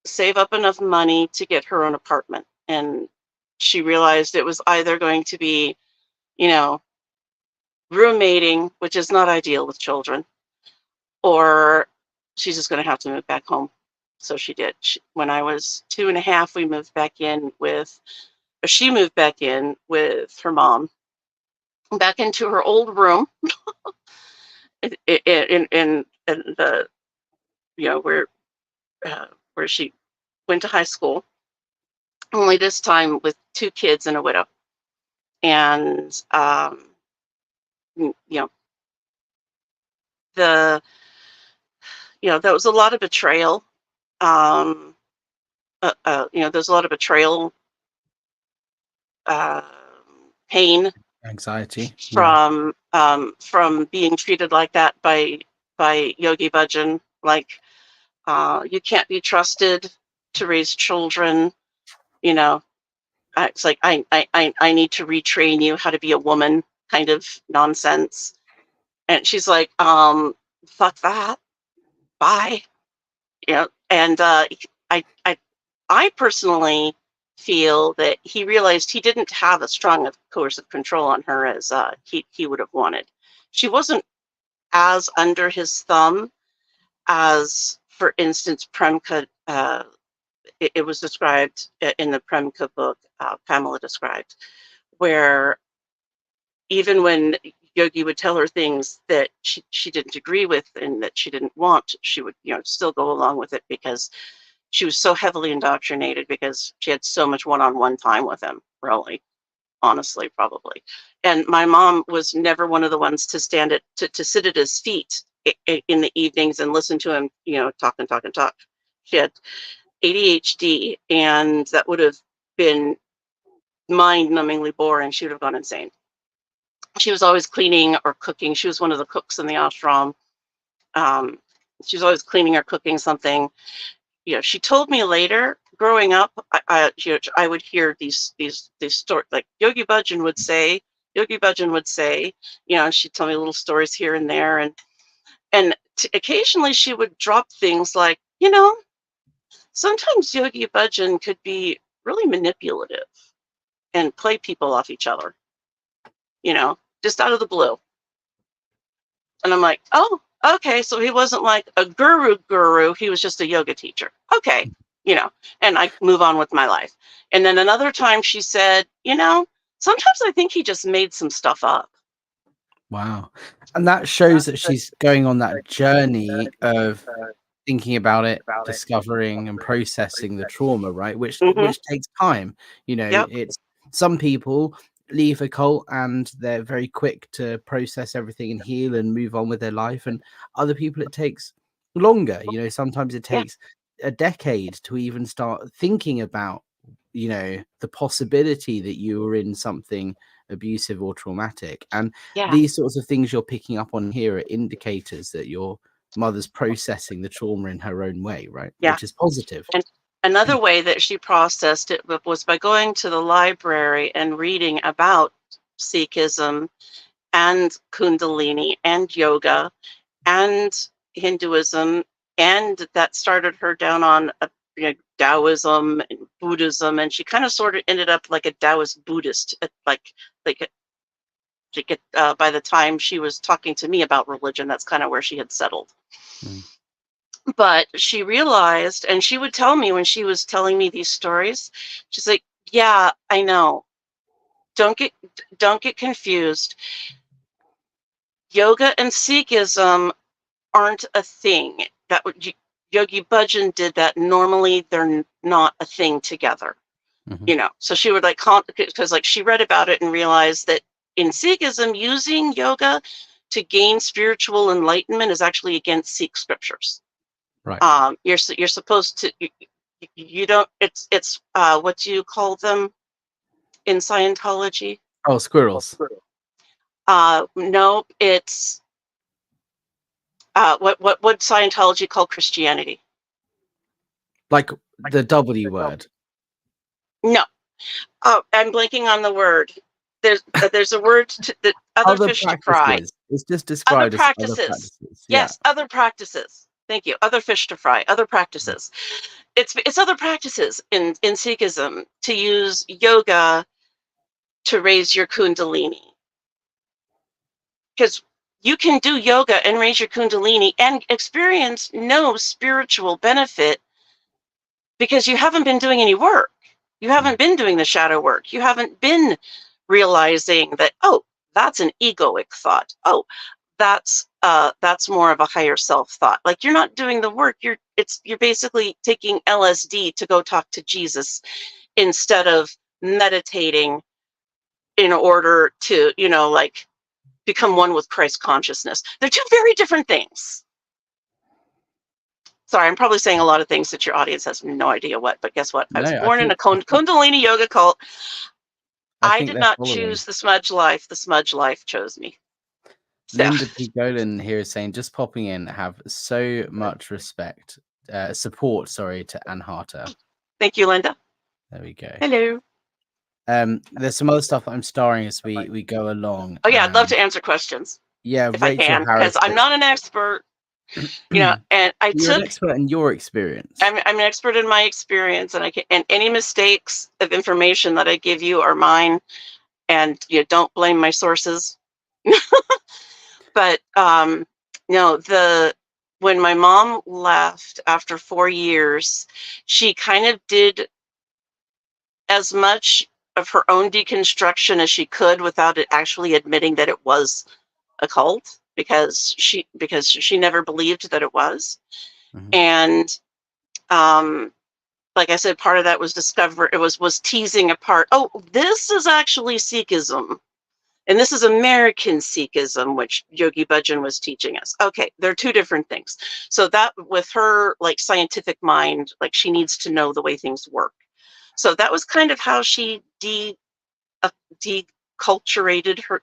save up enough money to get her own apartment. And she realized it was either going to be, you know, roommating, which is not ideal with children, or she's just going to have to move back home. So she did. When I was 2.5, we moved back in with, or she moved back in with her mom, back into her old room in the, you know, where she went to high school, only this time with 2 kids and a widow. And you know, the there was a lot of betrayal. There's a lot of betrayal, pain Anxiety. Yeah. from being treated like that by Yogi Bhajan. Like, you can't be trusted to raise children. You know, it's like I need to retrain you how to be a woman, kind of nonsense. And she's like, fuck that, bye. And I personally feel that he realized he didn't have as strong a coercive control on her as he would have wanted. She wasn't as under his thumb as, for instance, Premka. It was described in the Premka book, Pamela described, where even when Yogi would tell her things that she didn't agree with and that she didn't want, she would still go along with it because she was so heavily indoctrinated, because she had so much one-on-one time with him, really, honestly, probably. And my mom was never one of the ones to to sit at his feet in the evenings and listen to him, talk and talk and talk. She had ADHD, and that would have been mind-numbingly boring. She would have gone insane. She was always cleaning or cooking. She was one of the cooks in the ashram. She was always cleaning or cooking something. She told me later, growing up, I would hear these stories, like Yogi Bhajan would say. She'd tell me little stories here and there, and occasionally she would drop things like, sometimes Yogi Bhajan could be really manipulative and play people off each other, just out of the blue. And I'm like, oh, okay, so he wasn't like a guru, he was just a yoga teacher. Okay, and I move on with my life. And then another time she said, sometimes I think he just made some stuff up. Wow. And that shows that she's going on that journey of thinking about it, discovering and processing the trauma, right? Which takes time. Yep. It's some people leave a cult and they're very quick to process everything and heal and move on with their life, and other people it takes longer. Sometimes it takes a decade to even start thinking about the possibility that you were in something abusive or traumatic. And these sorts of things you're picking up on here are indicators that your mother's processing the trauma in her own way, right? Which is positive. And another way that she processed it was by going to the library and reading about Sikhism and Kundalini and yoga and Hinduism, and that started her down on Taoism and Buddhism, and she kind of sort of ended up like a Taoist Buddhist, like by the time she was talking to me about religion, that's kind of where she had settled. But she realized, and she would tell me when she was telling me these stories, she's like, yeah, I know. Don't get confused. Yoga and Sikhism aren't a thing. Yogi Bhajan did that. Normally, they're not a thing together. Mhm. So she would like, because like she read about it and realized that in Sikhism, using yoga to gain spiritual enlightenment is actually against Sikh scriptures. Right. You're supposed to, you don't, it's what do you call them in Scientology? Oh, squirrels. No, it's what Scientology called Christianity? Like the W word. No, I'm blanking on the word. There's a word that other Other fish to fry. practices. It's just Other described as other practices. practices. Yeah. Yes, other practices. Thank you. Other fish to fry. Other practices. It's other practices in Sikhism to use yoga to raise your Kundalini, because you can do yoga and raise your Kundalini and experience no spiritual benefit because you haven't been doing any work. You haven't been doing the shadow work. You haven't been realizing that, oh, that's an egoic thought. Oh, that's more of a higher self thought. Like you're not doing the work. You're basically taking LSD to go talk to Jesus instead of meditating in order to, like become one with Christ consciousness. They're two very different things. Sorry, I'm probably saying a lot of things that your audience has no idea what, but guess what? I was No, born in a Kundalini yoga cult. I I think did they're not following. choose the smudge life. The smudge life chose me. So Linda P. Golan here is saying, just popping in, have so much respect, support, sorry, to Anhata. thank you, Linda. There we go. Hello. There's some other stuff that I'm starring as we go along. Oh yeah, I'd love to answer questions Yeah, if I Rachel can, because Harris. I'm not an expert, and You're an expert in your experience. I'm an expert in my experience, and and any mistakes of information that I give you are mine, and don't blame my sources. But no, when my mom left after 4 years, she kind of did as much of her own deconstruction as she could without it actually admitting that it was a cult, because she never believed that it was. And like I said, part of that was was teasing apart, oh, this is actually Sikhism, and this is American Sikhism, which Yogi Bhajan was teaching us. Okay, they're two different things. So that, with her like scientific mind, like she needs to know the way things work. So that was kind of how she deculturated her,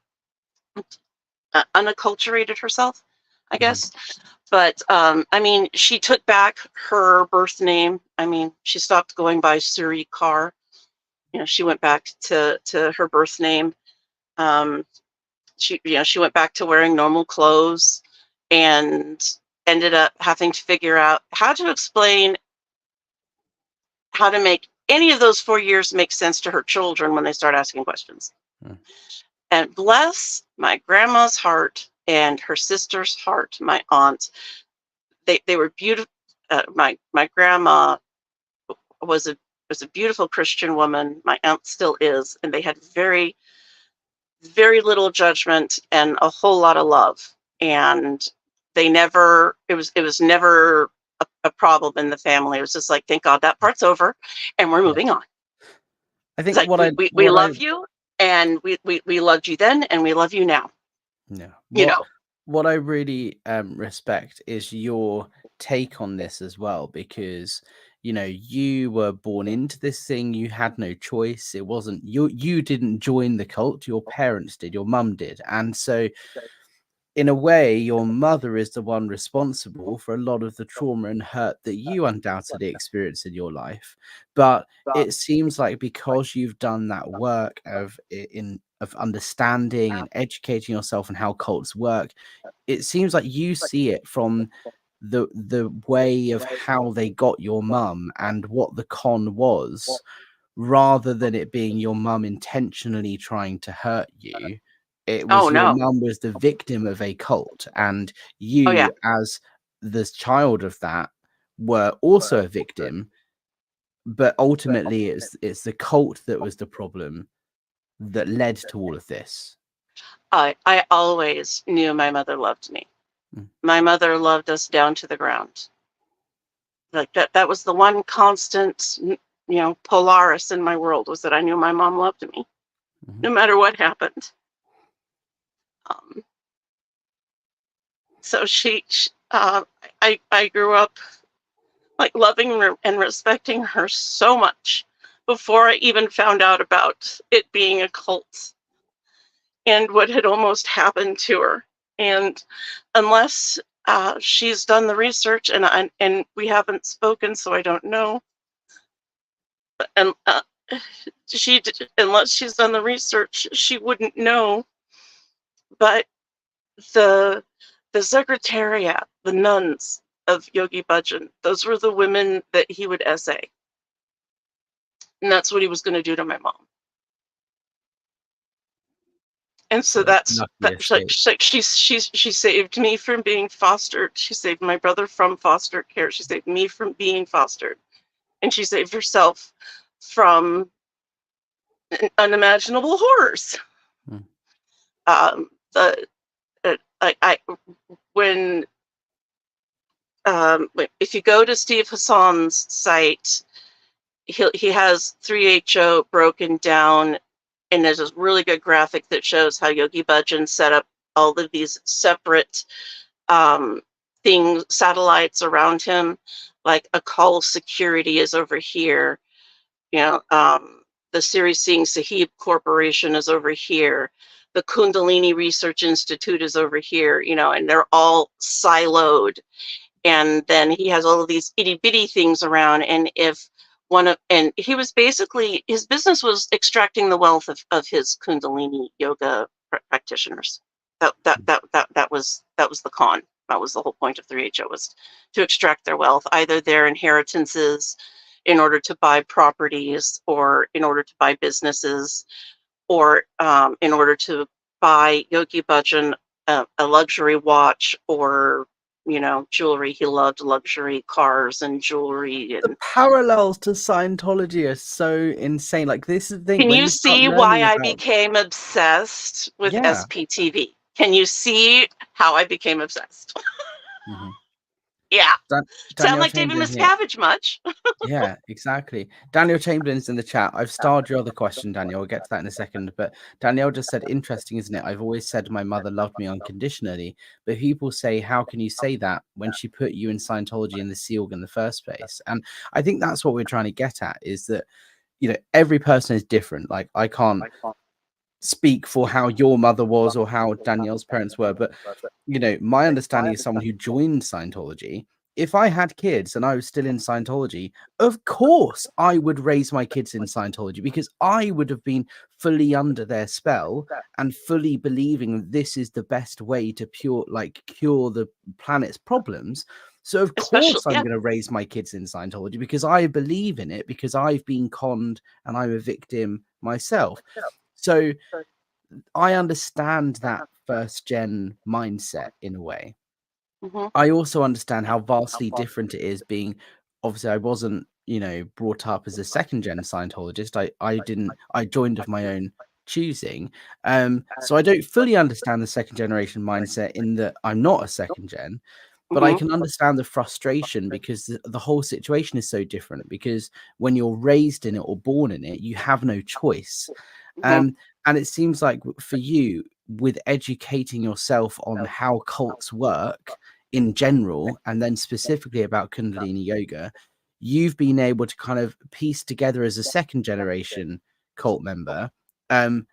unacculturated herself, I guess. But I mean, she took back her birth name. I mean, she stopped going by Suri Kaur. She went back to her birth name. She went back to wearing normal clothes, and ended up having to figure out how to explain how to make any of those 4 years make sense to her children when they start asking questions. And bless my grandma's heart and her sister's heart, my aunt. They were beautiful. My grandma was a beautiful Christian woman. My aunt still is, and they had very, very little judgment and a whole lot of love. And they never, it was never a problem in the family. It was just like, thank God that part's over, and we're moving on. I It's think like, we love you, and we loved you then, and we love you now. Yeah. What I really respect is your take on this as well, because you were born into this thing. You had no choice. It wasn't you didn't join the cult. Your parents did. Your mum did. And so in a way, your mother is the one responsible for a lot of the trauma and hurt that you undoubtedly experienced in your life. But it seems like, because you've done that work of understanding and educating yourself on how cults work, it seems like you see it from the way of how they got your mum and what the con was, rather than it being your mum intentionally trying to hurt you. It was your mum was the victim of a cult, and you, as the child of that, were also a victim. But ultimately, it's the cult that was the problem that led to all of this. I always knew my mother loved me. My mother loved us down to the ground. Like that was the one constant, Polaris in my world was that I knew my mom loved me, no matter what happened. So I grew up like loving her and respecting her so much before I even found out about it being a cult and what had almost happened to her. And unless she's done the research, and we haven't spoken, so I don't know. And unless she's done the research, she wouldn't know. But the secretariat, the nuns of Yogi Bhajan, those were the women that he would essay, and that's what he was going to do to my mom. And so that's like she saved me from being fostered. She saved my brother from foster care. She saved me from being fostered, and she saved herself from unimaginable horrors. If you go to Steve Hassan's site, he has 3HO broken down, and there's a really good graphic that shows how Yogi Bhajan set up all of these separate satellites around him. Like a call security is over here. The Siri Singh Sahib Corporation is over here. The Kundalini Research Institute is over here, and they're all siloed. And then he has all of these itty bitty things around. And he was basically, his business was extracting the wealth of his Kundalini yoga practitioners. That was the con. That was the whole point of 3HO, was to extract their wealth, either their inheritances in order to buy properties, or in order to buy businesses, or in order to buy Yogi Bhajan a luxury watch, or jewelry. He loved luxury cars and jewelry. And the parallels to Scientology are so insane. Like, this is the thing. Can you see why I became obsessed with SPTV? Can you see how I became obsessed? Yeah. Sound like David Miscavige much? Yeah, exactly. Daniel Chamberlain's in the chat. I've starred your other question, Daniel. We'll get to that in a second. But Danielle just said, interesting, isn't it? I've always said my mother loved me unconditionally. But people say, how can you say that when she put you in Scientology in the Sea Org in the first place? And I think that's what we're trying to get at, is that, every person is different. Like, I can't speak for how your mother was or how Danielle's parents were. But, my understanding is someone who joined Scientology. If I had kids and I was still in Scientology, of course I would raise my kids in Scientology, because I would have been fully under their spell and fully believing this is the best way to cure the planet's problems. So of course I'm going to raise my kids in Scientology, because I believe in it, because I've been conned and I'm a victim myself. So I understand that first gen mindset in a way. I also understand how vastly different it is being, obviously I wasn't, brought up as a second gen Scientologist. I joined of my own choosing. So I don't fully understand the second generation mindset, in that I'm not a second gen, but I can understand the frustration, because the whole situation is so different. Because when you're raised in it or born in it, you have no choice. And it seems like for you, with educating yourself on how cults work in general, and then specifically about Kundalini yoga, you've been able to kind of piece together as a second generation cult member, and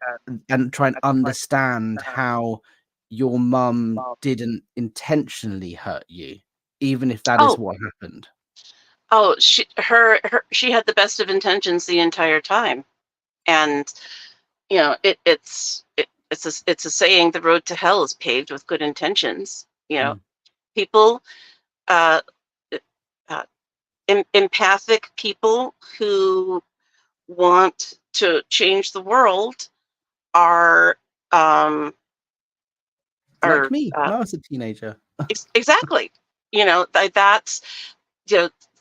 try and understand how your mum didn't intentionally hurt you, even if that is what happened. Oh, she had the best of intentions the entire time. And it's a saying, the road to hell is paved with good intentions. People, empathic people who want to change the world are like me when I was a teenager. Exactly.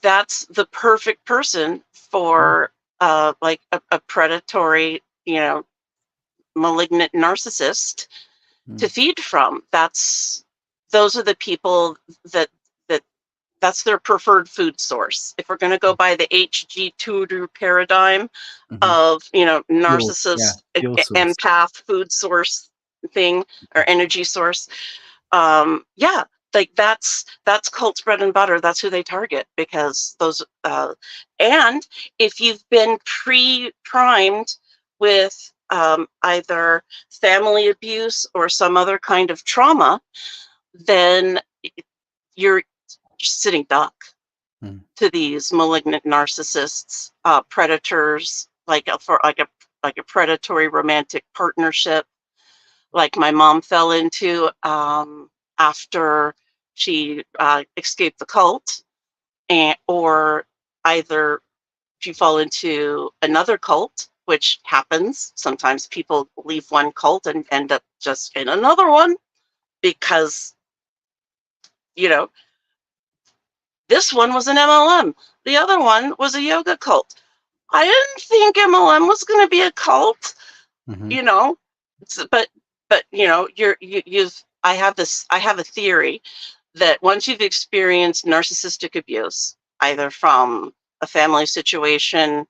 That's the perfect person for like a predatory, malignant narcissist to feed from. Those are the people that that's their preferred food source. If we're going to go by the HG Tudor paradigm of, narcissist, fuel source. empath, food source thing, or energy source, like that's cult's bread and butter. That's who they target, because those and if you've been pre-primed with either family abuse or some other kind of trauma, then you're sitting duck to these malignant narcissists, predators, like a predatory romantic partnership, like my mom fell into after she escaped the cult, or either you fall into another cult, which happens. Sometimes people leave one cult and end up just in another one, because, this one was an MLM. The other one was a yoga cult. I didn't think MLM was going to be a cult, but I have a theory that once you've experienced narcissistic abuse, either from a family situation,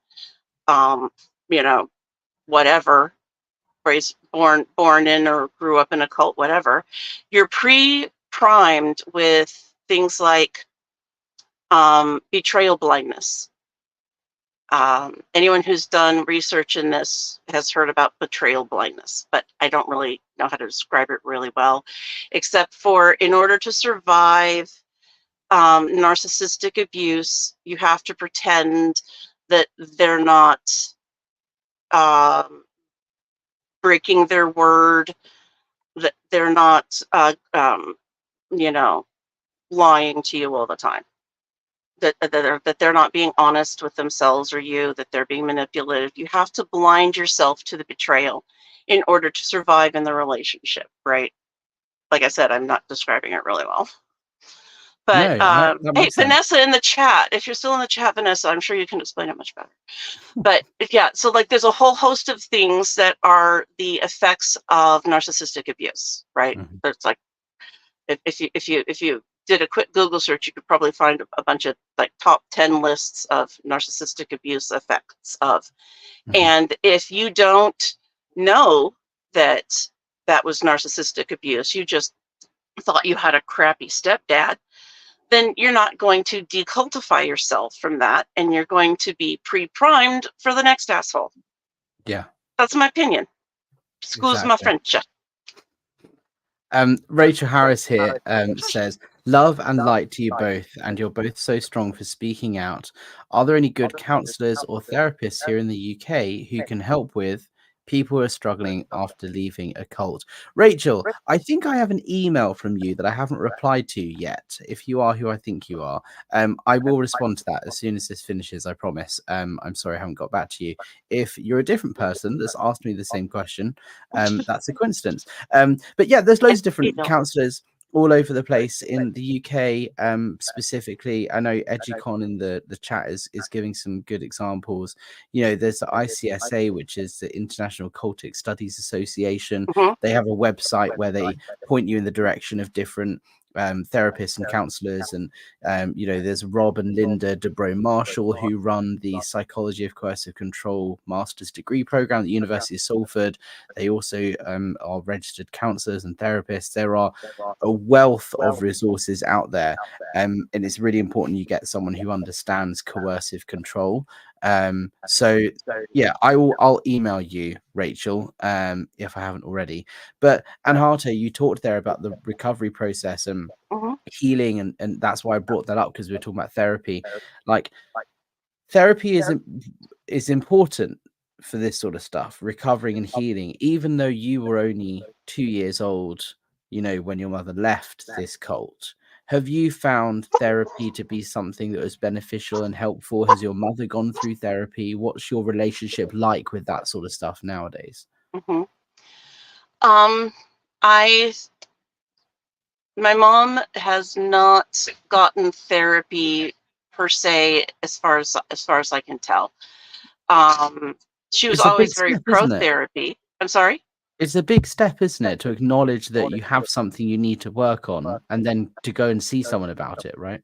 whatever, where he's born in or grew up in a cult, whatever, you're pre-primed with things like betrayal blindness. Anyone who's done research in this has heard about betrayal blindness, but I don't really know how to describe it really well, except for, in order to survive narcissistic abuse, you have to pretend that they're not breaking their word, that they're not lying to you all the time, that they're not being honest with themselves or you, that they're being manipulative. You have to blind yourself to the betrayal in order to survive in the relationship, right? Like I said, I'm not describing it really well. But that hey, makes sense. Vanessa in the chat, if you're still in the chat, Vanessa, I'm sure you can explain it much better. But yeah, so like there's a whole host of things that are the effects of narcissistic abuse, right? It's like, if you did a quick Google search, you could probably find a bunch of like top 10 lists of narcissistic abuse effects of. And if you don't know that that was narcissistic abuse, you just thought you had a crappy stepdad, then you're not going to decultify yourself from that, and you're going to be pre-primed for the next asshole. Yeah. That's my opinion. Excuse my French. Rachel Harris here says, love and light to you both, and you're both so strong for speaking out. Are there any good counselors or therapists here in the UK who can help with people who are struggling after leaving a cult? Rachel, I think I have an email from you that I haven't replied to yet. If you are who I think you are, I will respond to that as soon as this finishes, I promise. I'm sorry I haven't got back to you. If you're a different person that's asked me the same question, that's a coincidence. But yeah, there's loads of different counselors all over the place in the UK. Specifically, I know Educon in the chat is giving some good examples. There's the ICSA, which is the International Cultic Studies Association. They have a website where they point you in the direction of different therapists and counselors, and there's Rob and Linda Debro Marshall, who run the Psychology of Coercive Control master's degree program at the University of Salford. They also are registered counselors and therapists. There are a wealth of resources out there, and it's really important you get someone who understands coercive control. So yeah, I'll email you, Rachel, if I haven't already. But Anhata, you talked there about the recovery process and healing, and that's why I brought that up, because we were talking about therapy. Like, therapy is important for this sort of stuff, recovering and healing. Even though you were only 2 years old, when your mother left this cult, have you found therapy to be something that was beneficial and helpful? Has your mother gone through therapy? What's your relationship like with that sort of stuff nowadays? My mom has not gotten therapy per se, as far as I can tell. She was always very pro therapy. I'm sorry? It's a big step, isn't it, to acknowledge that you have something you need to work on, and then to go and see someone about it, right?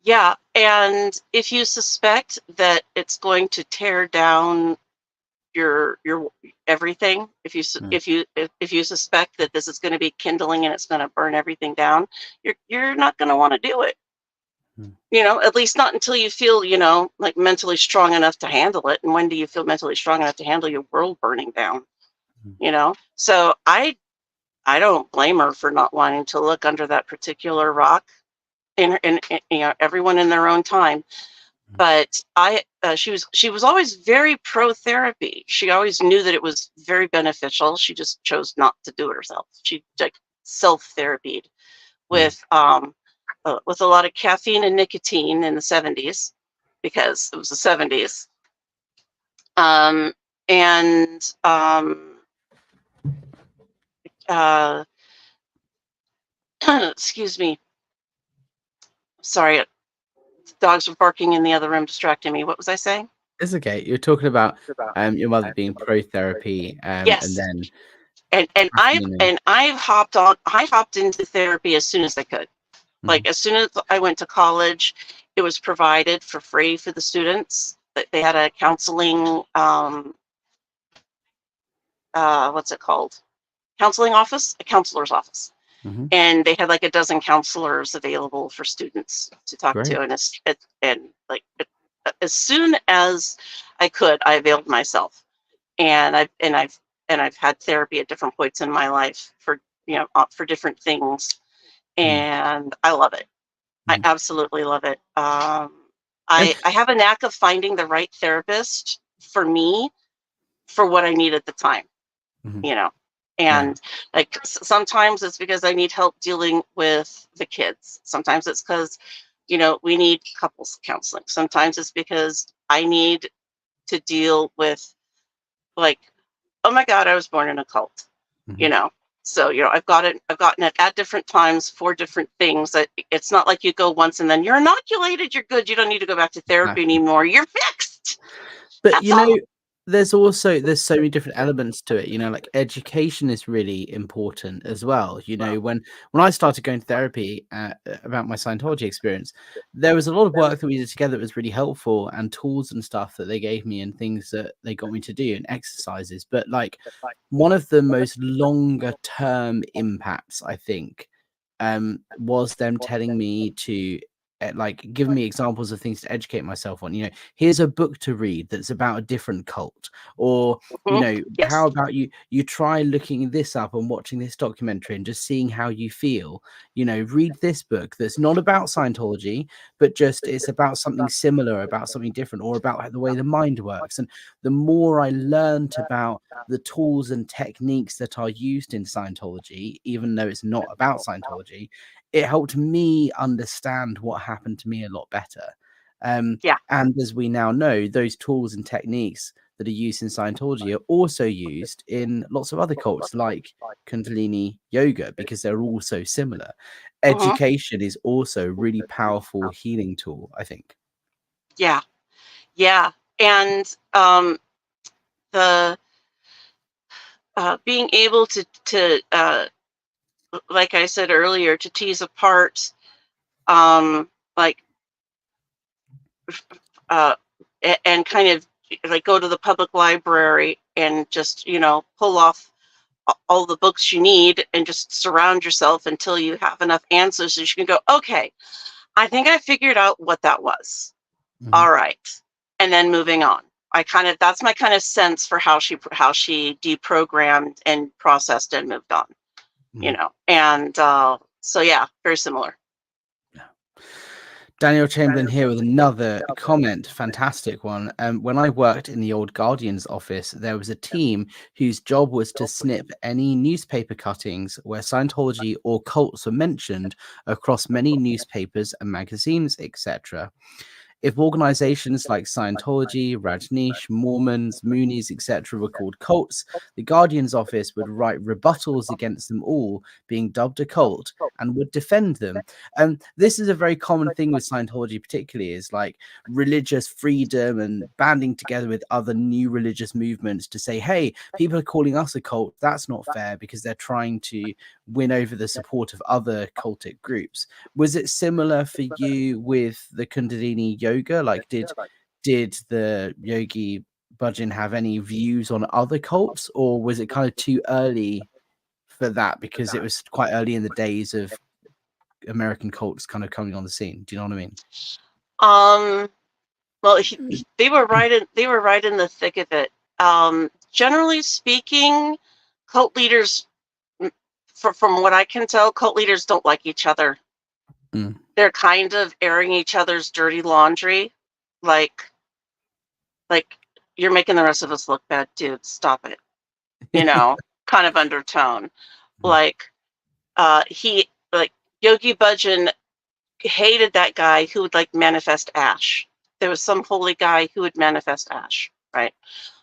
Yeah, and if you suspect that it's going to tear down your everything, if you suspect that this is going to be kindling and it's going to burn everything down, you're not going to want to do it. At least not until you feel, like mentally strong enough to handle it. And when do you feel mentally strong enough to handle your world burning down? So I don't blame her for not wanting to look under that particular rock, and everyone in their own time. But she was always very pro therapy. She always knew that it was very beneficial. She just chose not to do it herself. She like self therapied with a lot of caffeine and nicotine in the 70s, because it was the 70s. And excuse me. Sorry, dogs were barking in the other room, distracting me. What was I saying? It's okay. You're talking about your mother being pro therapy, and Yes. then And I've hopped into therapy as soon as I could. Like as soon as I went to college, it was provided for free for the students. They had a counseling, what's it called? Counseling office, a counselor's office. And they had like a dozen counselors available for students to talk to. And as soon as I could, I availed myself. And I've had therapy at different points in my life for different things, and I love it. I absolutely love it. I have a knack of finding the right therapist for me, for what I need at the time. And like sometimes it's because I need help dealing with the kids. Sometimes it's because we need couples counseling. Sometimes it's because I need to deal with, like, oh my God, I was born in a cult. So I've gotten it at different times for different things. That it's not like you go once and then you're inoculated, you're good, you don't need to go back to therapy anymore, you're fixed. But that's there's so many different elements to it. Like education is really important as well. When I started going to therapy about my Scientology experience, there was a lot of work that we did together that was really helpful, and tools and stuff that they gave me and things that they got me to do and exercises. But like one of the most longer term impacts, I think, was them telling me to like giving me examples of things to educate myself on. Here's a book to read that's about a different cult, or Yes. how about you try looking this up and watching this documentary and just seeing how you feel. Read this book that's not about Scientology, but just it's about something similar, about something different, or about the way the mind works. And the more I learned about the tools and techniques that are used in Scientology, even though it's not about Scientology, it helped me understand what happened to me a lot better. And as we now know, those tools and techniques that are used in Scientology are also used in lots of other cults like Kundalini yoga, because they're all so similar. Education is also a really powerful healing tool, I think. Yeah. And the being able to like I said earlier, to tease apart like and kind of like go to the public library and just pull off all the books you need and just surround yourself until you have enough answers so you can go, okay, I think I figured out what that was. All right. And then moving on. That's my kind of sense for how she deprogrammed and processed and moved on. And so yeah, very similar. Daniel Chamberlain here with another comment, fantastic one. When I worked in the old Guardian's office, there was a team whose job was to snip any newspaper cuttings where Scientology or cults were mentioned across many newspapers and magazines, etc. if organizations like Scientology, Rajneesh, Mormons, Moonies, etc. were called cults, the Guardian's office would write rebuttals against them all being dubbed a cult and would defend them. And this is a very common thing with Scientology, particularly, is like religious freedom and banding together with other new religious movements to say, hey, people are calling us a cult. That's not fair, because they're trying to win over the support of other cultic groups. Was it similar for you with the Kundalini yoga? Like, did the Yogi Bhajan have any views on other cults, or was it kind of too early for that, because it was quite early in the days of American cults kind of coming on the scene? Do you know what I mean? Well, they were right in the thick of it. Generally speaking, cult leaders, from what I can tell, cult leaders don't like each other. They're kind of airing each other's dirty laundry, like you're making the rest of us look bad, dude. Stop it. You know, kind of undertone. Like Yogi Bhajan hated that guy who would like manifest ash. There was some holy guy who would manifest ash, right?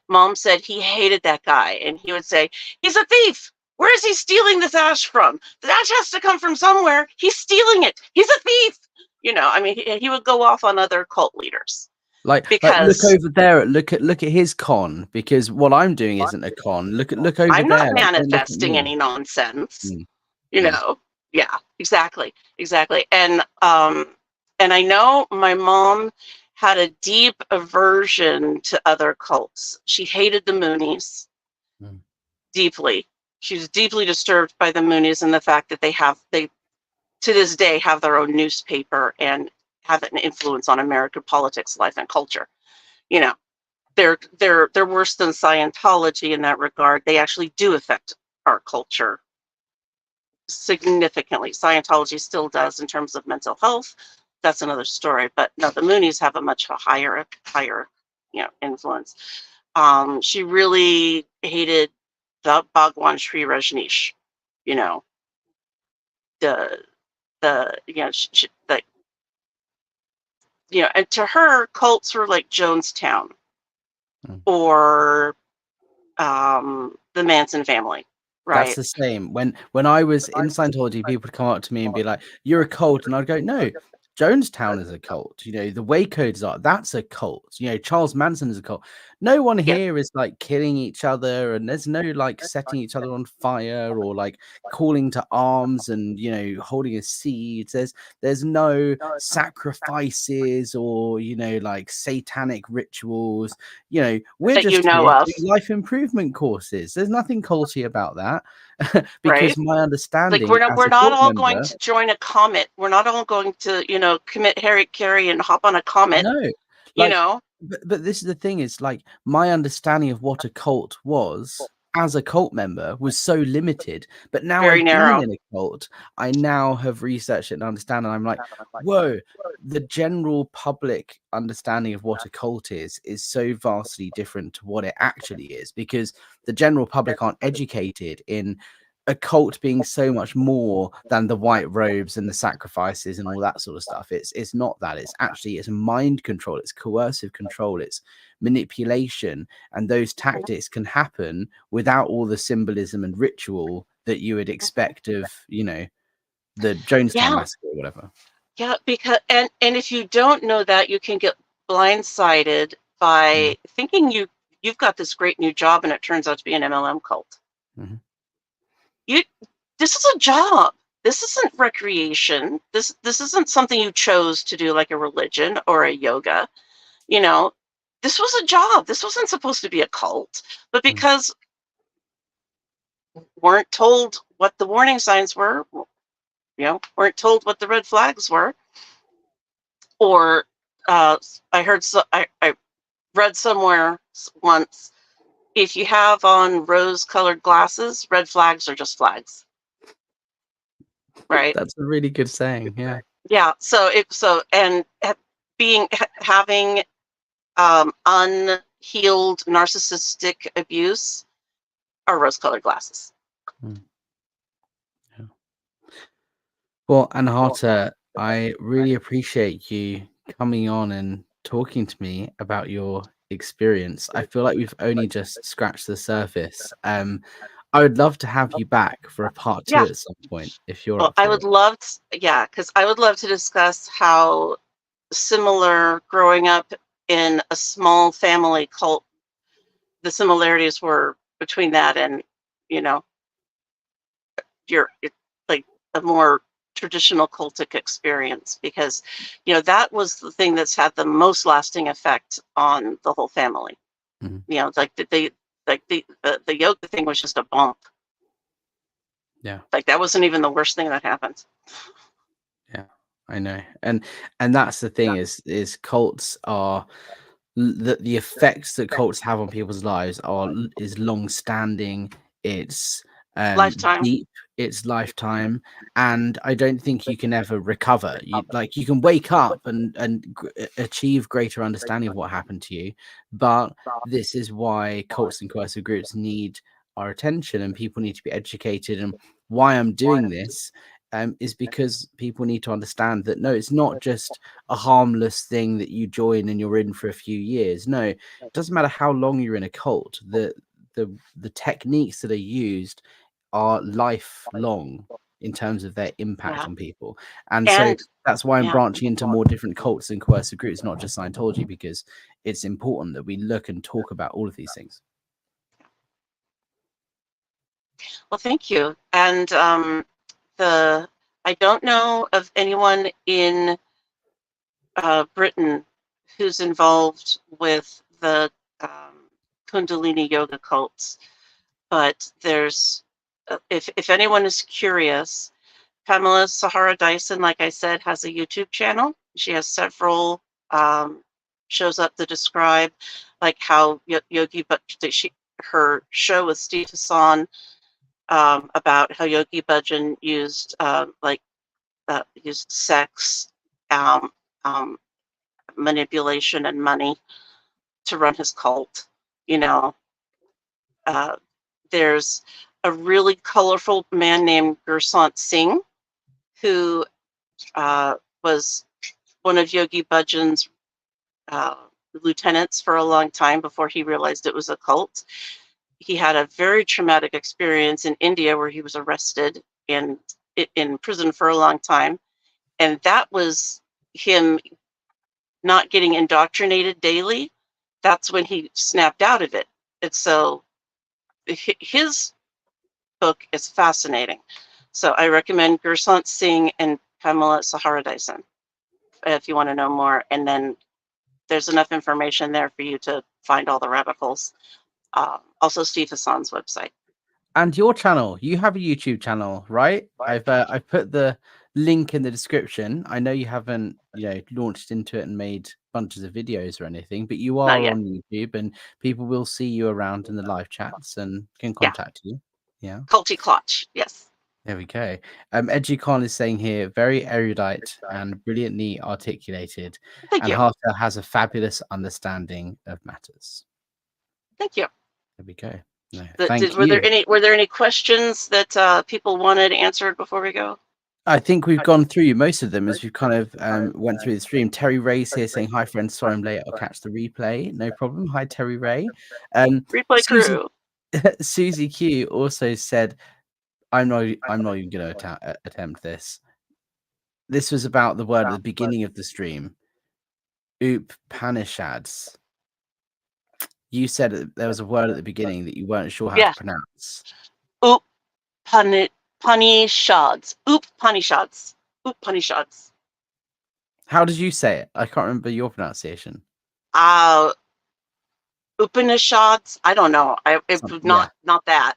Mom said he hated that guy, and he would say, he's a thief. Where is he stealing this ash from? The ash has to come from somewhere. He's stealing it. He's a thief. You know, I mean, he would go off on other cult leaders. Like Because look over there, look at his con, because what I'm doing isn't a con. Look over I'm there. not manifesting any nonsense. You know, yeah, exactly. And I know my mom had a deep aversion to other cults. She hated the Moonies deeply. She was deeply disturbed by the Moonies and the fact that they to this day have their own newspaper and have an influence on American politics, life, and culture. You know, they're worse than Scientology in that regard. They actually do affect our culture significantly. Scientology still does in terms of mental health. That's another story. But no, the Moonies have a much higher influence. She really hated the Bhagwan Sri Rajneesh. You know, and to her, cults were like Jonestown or the Manson family. Right. That's the same. When I was in Scientology, people would come up to me and be like, "You're a cult," and I'd go, "No, Jonestown is a cult. You know, the way codes are. That's a cult. You know, Charles Manson is a cult. No one here is like killing each other, and there's no like setting each other on fire or like calling to arms and holding a siege. There's no sacrifices or like satanic rituals. We're That just you know here of. doing life improvement courses. There's nothing culty about that." Because Right? my understanding, Like we're as a not cult all going member, to join a comet. We're not all going to commit Harry Carey and hop on a comet. no, You like, know. but this is the thing, is like my understanding of what a cult was as a cult member was so limited, but now Very I've narrow. been in a cult, I now have researched it and understand, and I'm like, whoa, the general public understanding of what a cult is so vastly different to what it actually is, because the general public aren't educated in a cult being so much more than the white robes and the sacrifices and all that sort of stuff. It's not that. It's mind control, it's coercive control, it's manipulation, and those tactics can happen without all the symbolism and ritual that you would expect of the Jonestown massacre or whatever. Yeah, because and if you don't know that, you can get blindsided by thinking you've got this great new job, and it turns out to be an MLM cult. This is a job. This isn't recreation. This isn't something you chose to do, like a religion or a yoga. This was a job. This wasn't supposed to be a cult. But because weren't told what the warning signs were, weren't told what the red flags were, or I read somewhere once, if you have on rose-colored glasses, red flags are just flags. Right. That's a really good saying. Yeah. Yeah. Having unhealed narcissistic abuse are rose-colored glasses. Yeah. Well, Anhata, I really appreciate you coming on and talking to me about your experience. I feel like we've only just scratched the surface. I would love to have you back for a part 2 Yeah. at some point if you're Well, up I for would it. love to, yeah, because I would love to discuss how similar growing up in a small family cult, the similarities were between that and, you know, like a more traditional cultic experience, because, that was the thing that's had the most lasting effect on the whole family. Mhm. Like the yoga thing was just a bump. Yeah. Like that wasn't even the worst thing that happened. Yeah, I know. And that's the thing is cults are the effects that cults have on people's lives is long standing, it's Lifetime. deep, it's lifetime, and I don't think you can ever recover. You can wake up and achieve greater understanding of what happened to you, but this is why cults and coercive groups need our attention, and people need to be educated. And why I'm doing this is because people need to understand that no, it's not just a harmless thing that you join and you're in for a few years. No, it doesn't matter how long you're in a cult. The techniques that are used are lifelong in terms of their impact Yeah. on people. And so And that's why I'm yeah. branching into more different cults and coercive groups, not just Scientology, because it's important that we look and talk about all of these things. Well, thank you. And I don't know of anyone in Britain who's involved with the Kundalini yoga cults, but there's if anyone is curious, Pamela Sahara Dyson, like I said, has a YouTube channel. She has several shows up to describe like how Yogi, but her show with Steve Hassan about how Yogi Bhajan used used sex, um, um, manipulation, and money to run his cult. You know, uh, there's a really colorful man named Gursant Singh who was one of Yogi Bhajan's lieutenants for a long time before he realized it was a cult. He had a very traumatic experience in India where he was arrested and in prison for a long time. And that was him not getting indoctrinated daily. That's when he snapped out of it. And so his book is fascinating. So I recommend Gursant Singh and Pamela Sahara Dyson if you want to know more. And then there's enough information there for you to find all the rabbit holes. Also, Steve Hassan's website. And your channel, you have a YouTube channel, right? I've put the link in the description. I know you haven't, launched into it and made bunches of videos or anything, but you Not are yet. on YouTube and people will see you around in the live chats and can Yeah. contact you. Yeah. Culty Clutch. Yes. There we go. Edgy Khan is saying here, very erudite and brilliantly articulated, Thank and you. Anhata has a fabulous understanding of matters. Thank you. There we go. No, thank Were you. there any questions that people wanted answered before we go? I think we've gone through most of them as we've kind of went through the stream. Terry Ray's here saying, hi, friends. Sorry I'm late. I'll catch the replay. No problem. Hi, Terry Ray. Replay Susie, crew. Susie Q also said, I'm not even going to attempt this. This was about the word at the beginning of the stream. Upanishads. You said that there was a word at the beginning that you weren't sure how to pronounce. Upanishads. Upanishads. How did you say it? I can't remember your pronunciation. Upanishads. I don't know. Not that.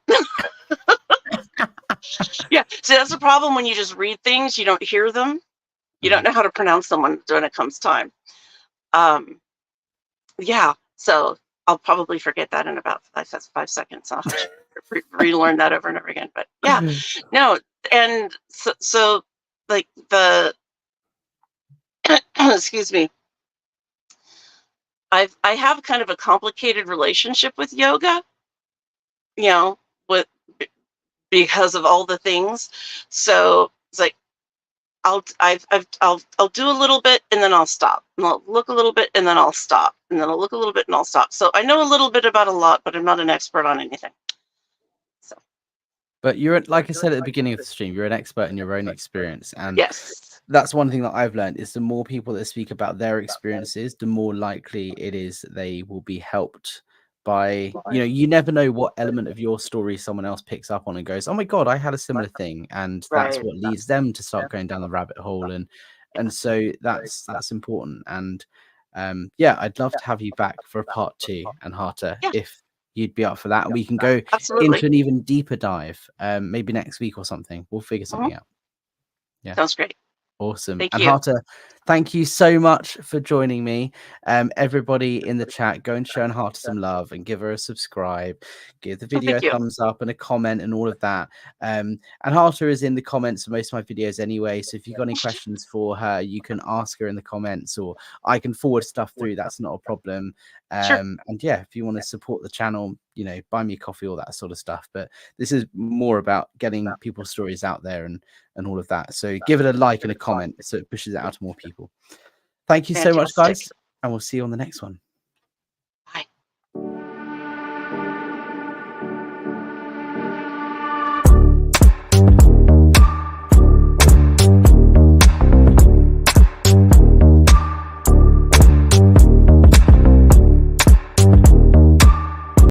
Yeah. See, that's the problem when you just read things, you don't hear them. You don't know how to pronounce them when it comes time. Yeah. So I'll probably forget that in about 5 seconds. I'll have to relearn that over and over again. But yeah, no. And so like the excuse me. I have kind of a complicated relationship with yoga, with because of all the things. So it's like I'll do a little bit and then I'll stop. And I'll look a little bit and then I'll stop. And then I'll look a little bit and I'll stop. So I know a little bit about a lot, but I'm not an expert on anything. So. But you're, like I said at the beginning of the stream, you're an expert in your own experience. And yes, that's one thing that I've learned is the more people that speak about their experiences, the more likely it is they will be helped by, you know, you never know what element of your story someone else picks up on and goes, oh my God, I had a similar thing. And that's right. what leads them to start going down the rabbit hole. And so that's important. And yeah, I'd love to have you back for a part 2, Anhata, Yeah. if you'd be up for that. And we can go Absolutely. into an even deeper dive, maybe next week or something. We'll figure something out. Yeah. Sounds great. Awesome. Thank Anhata, thank you so much for joining me. Everybody in the chat, go and show Anhata some love and give her a subscribe, give the video a thumbs up and a comment and all of that. Anhata is in the comments of most of my videos anyway, so if you've got any questions for her, you can ask her in the comments, or I can forward stuff through. That's not a problem. Sure. And yeah, if you want to support the channel, you know, buy me a coffee, all that sort of stuff. But this is more about getting people's stories out there and all of that. So give it a like and a comment so it pushes it out to more people. Thank you so much, guys, and we'll see you on the next one.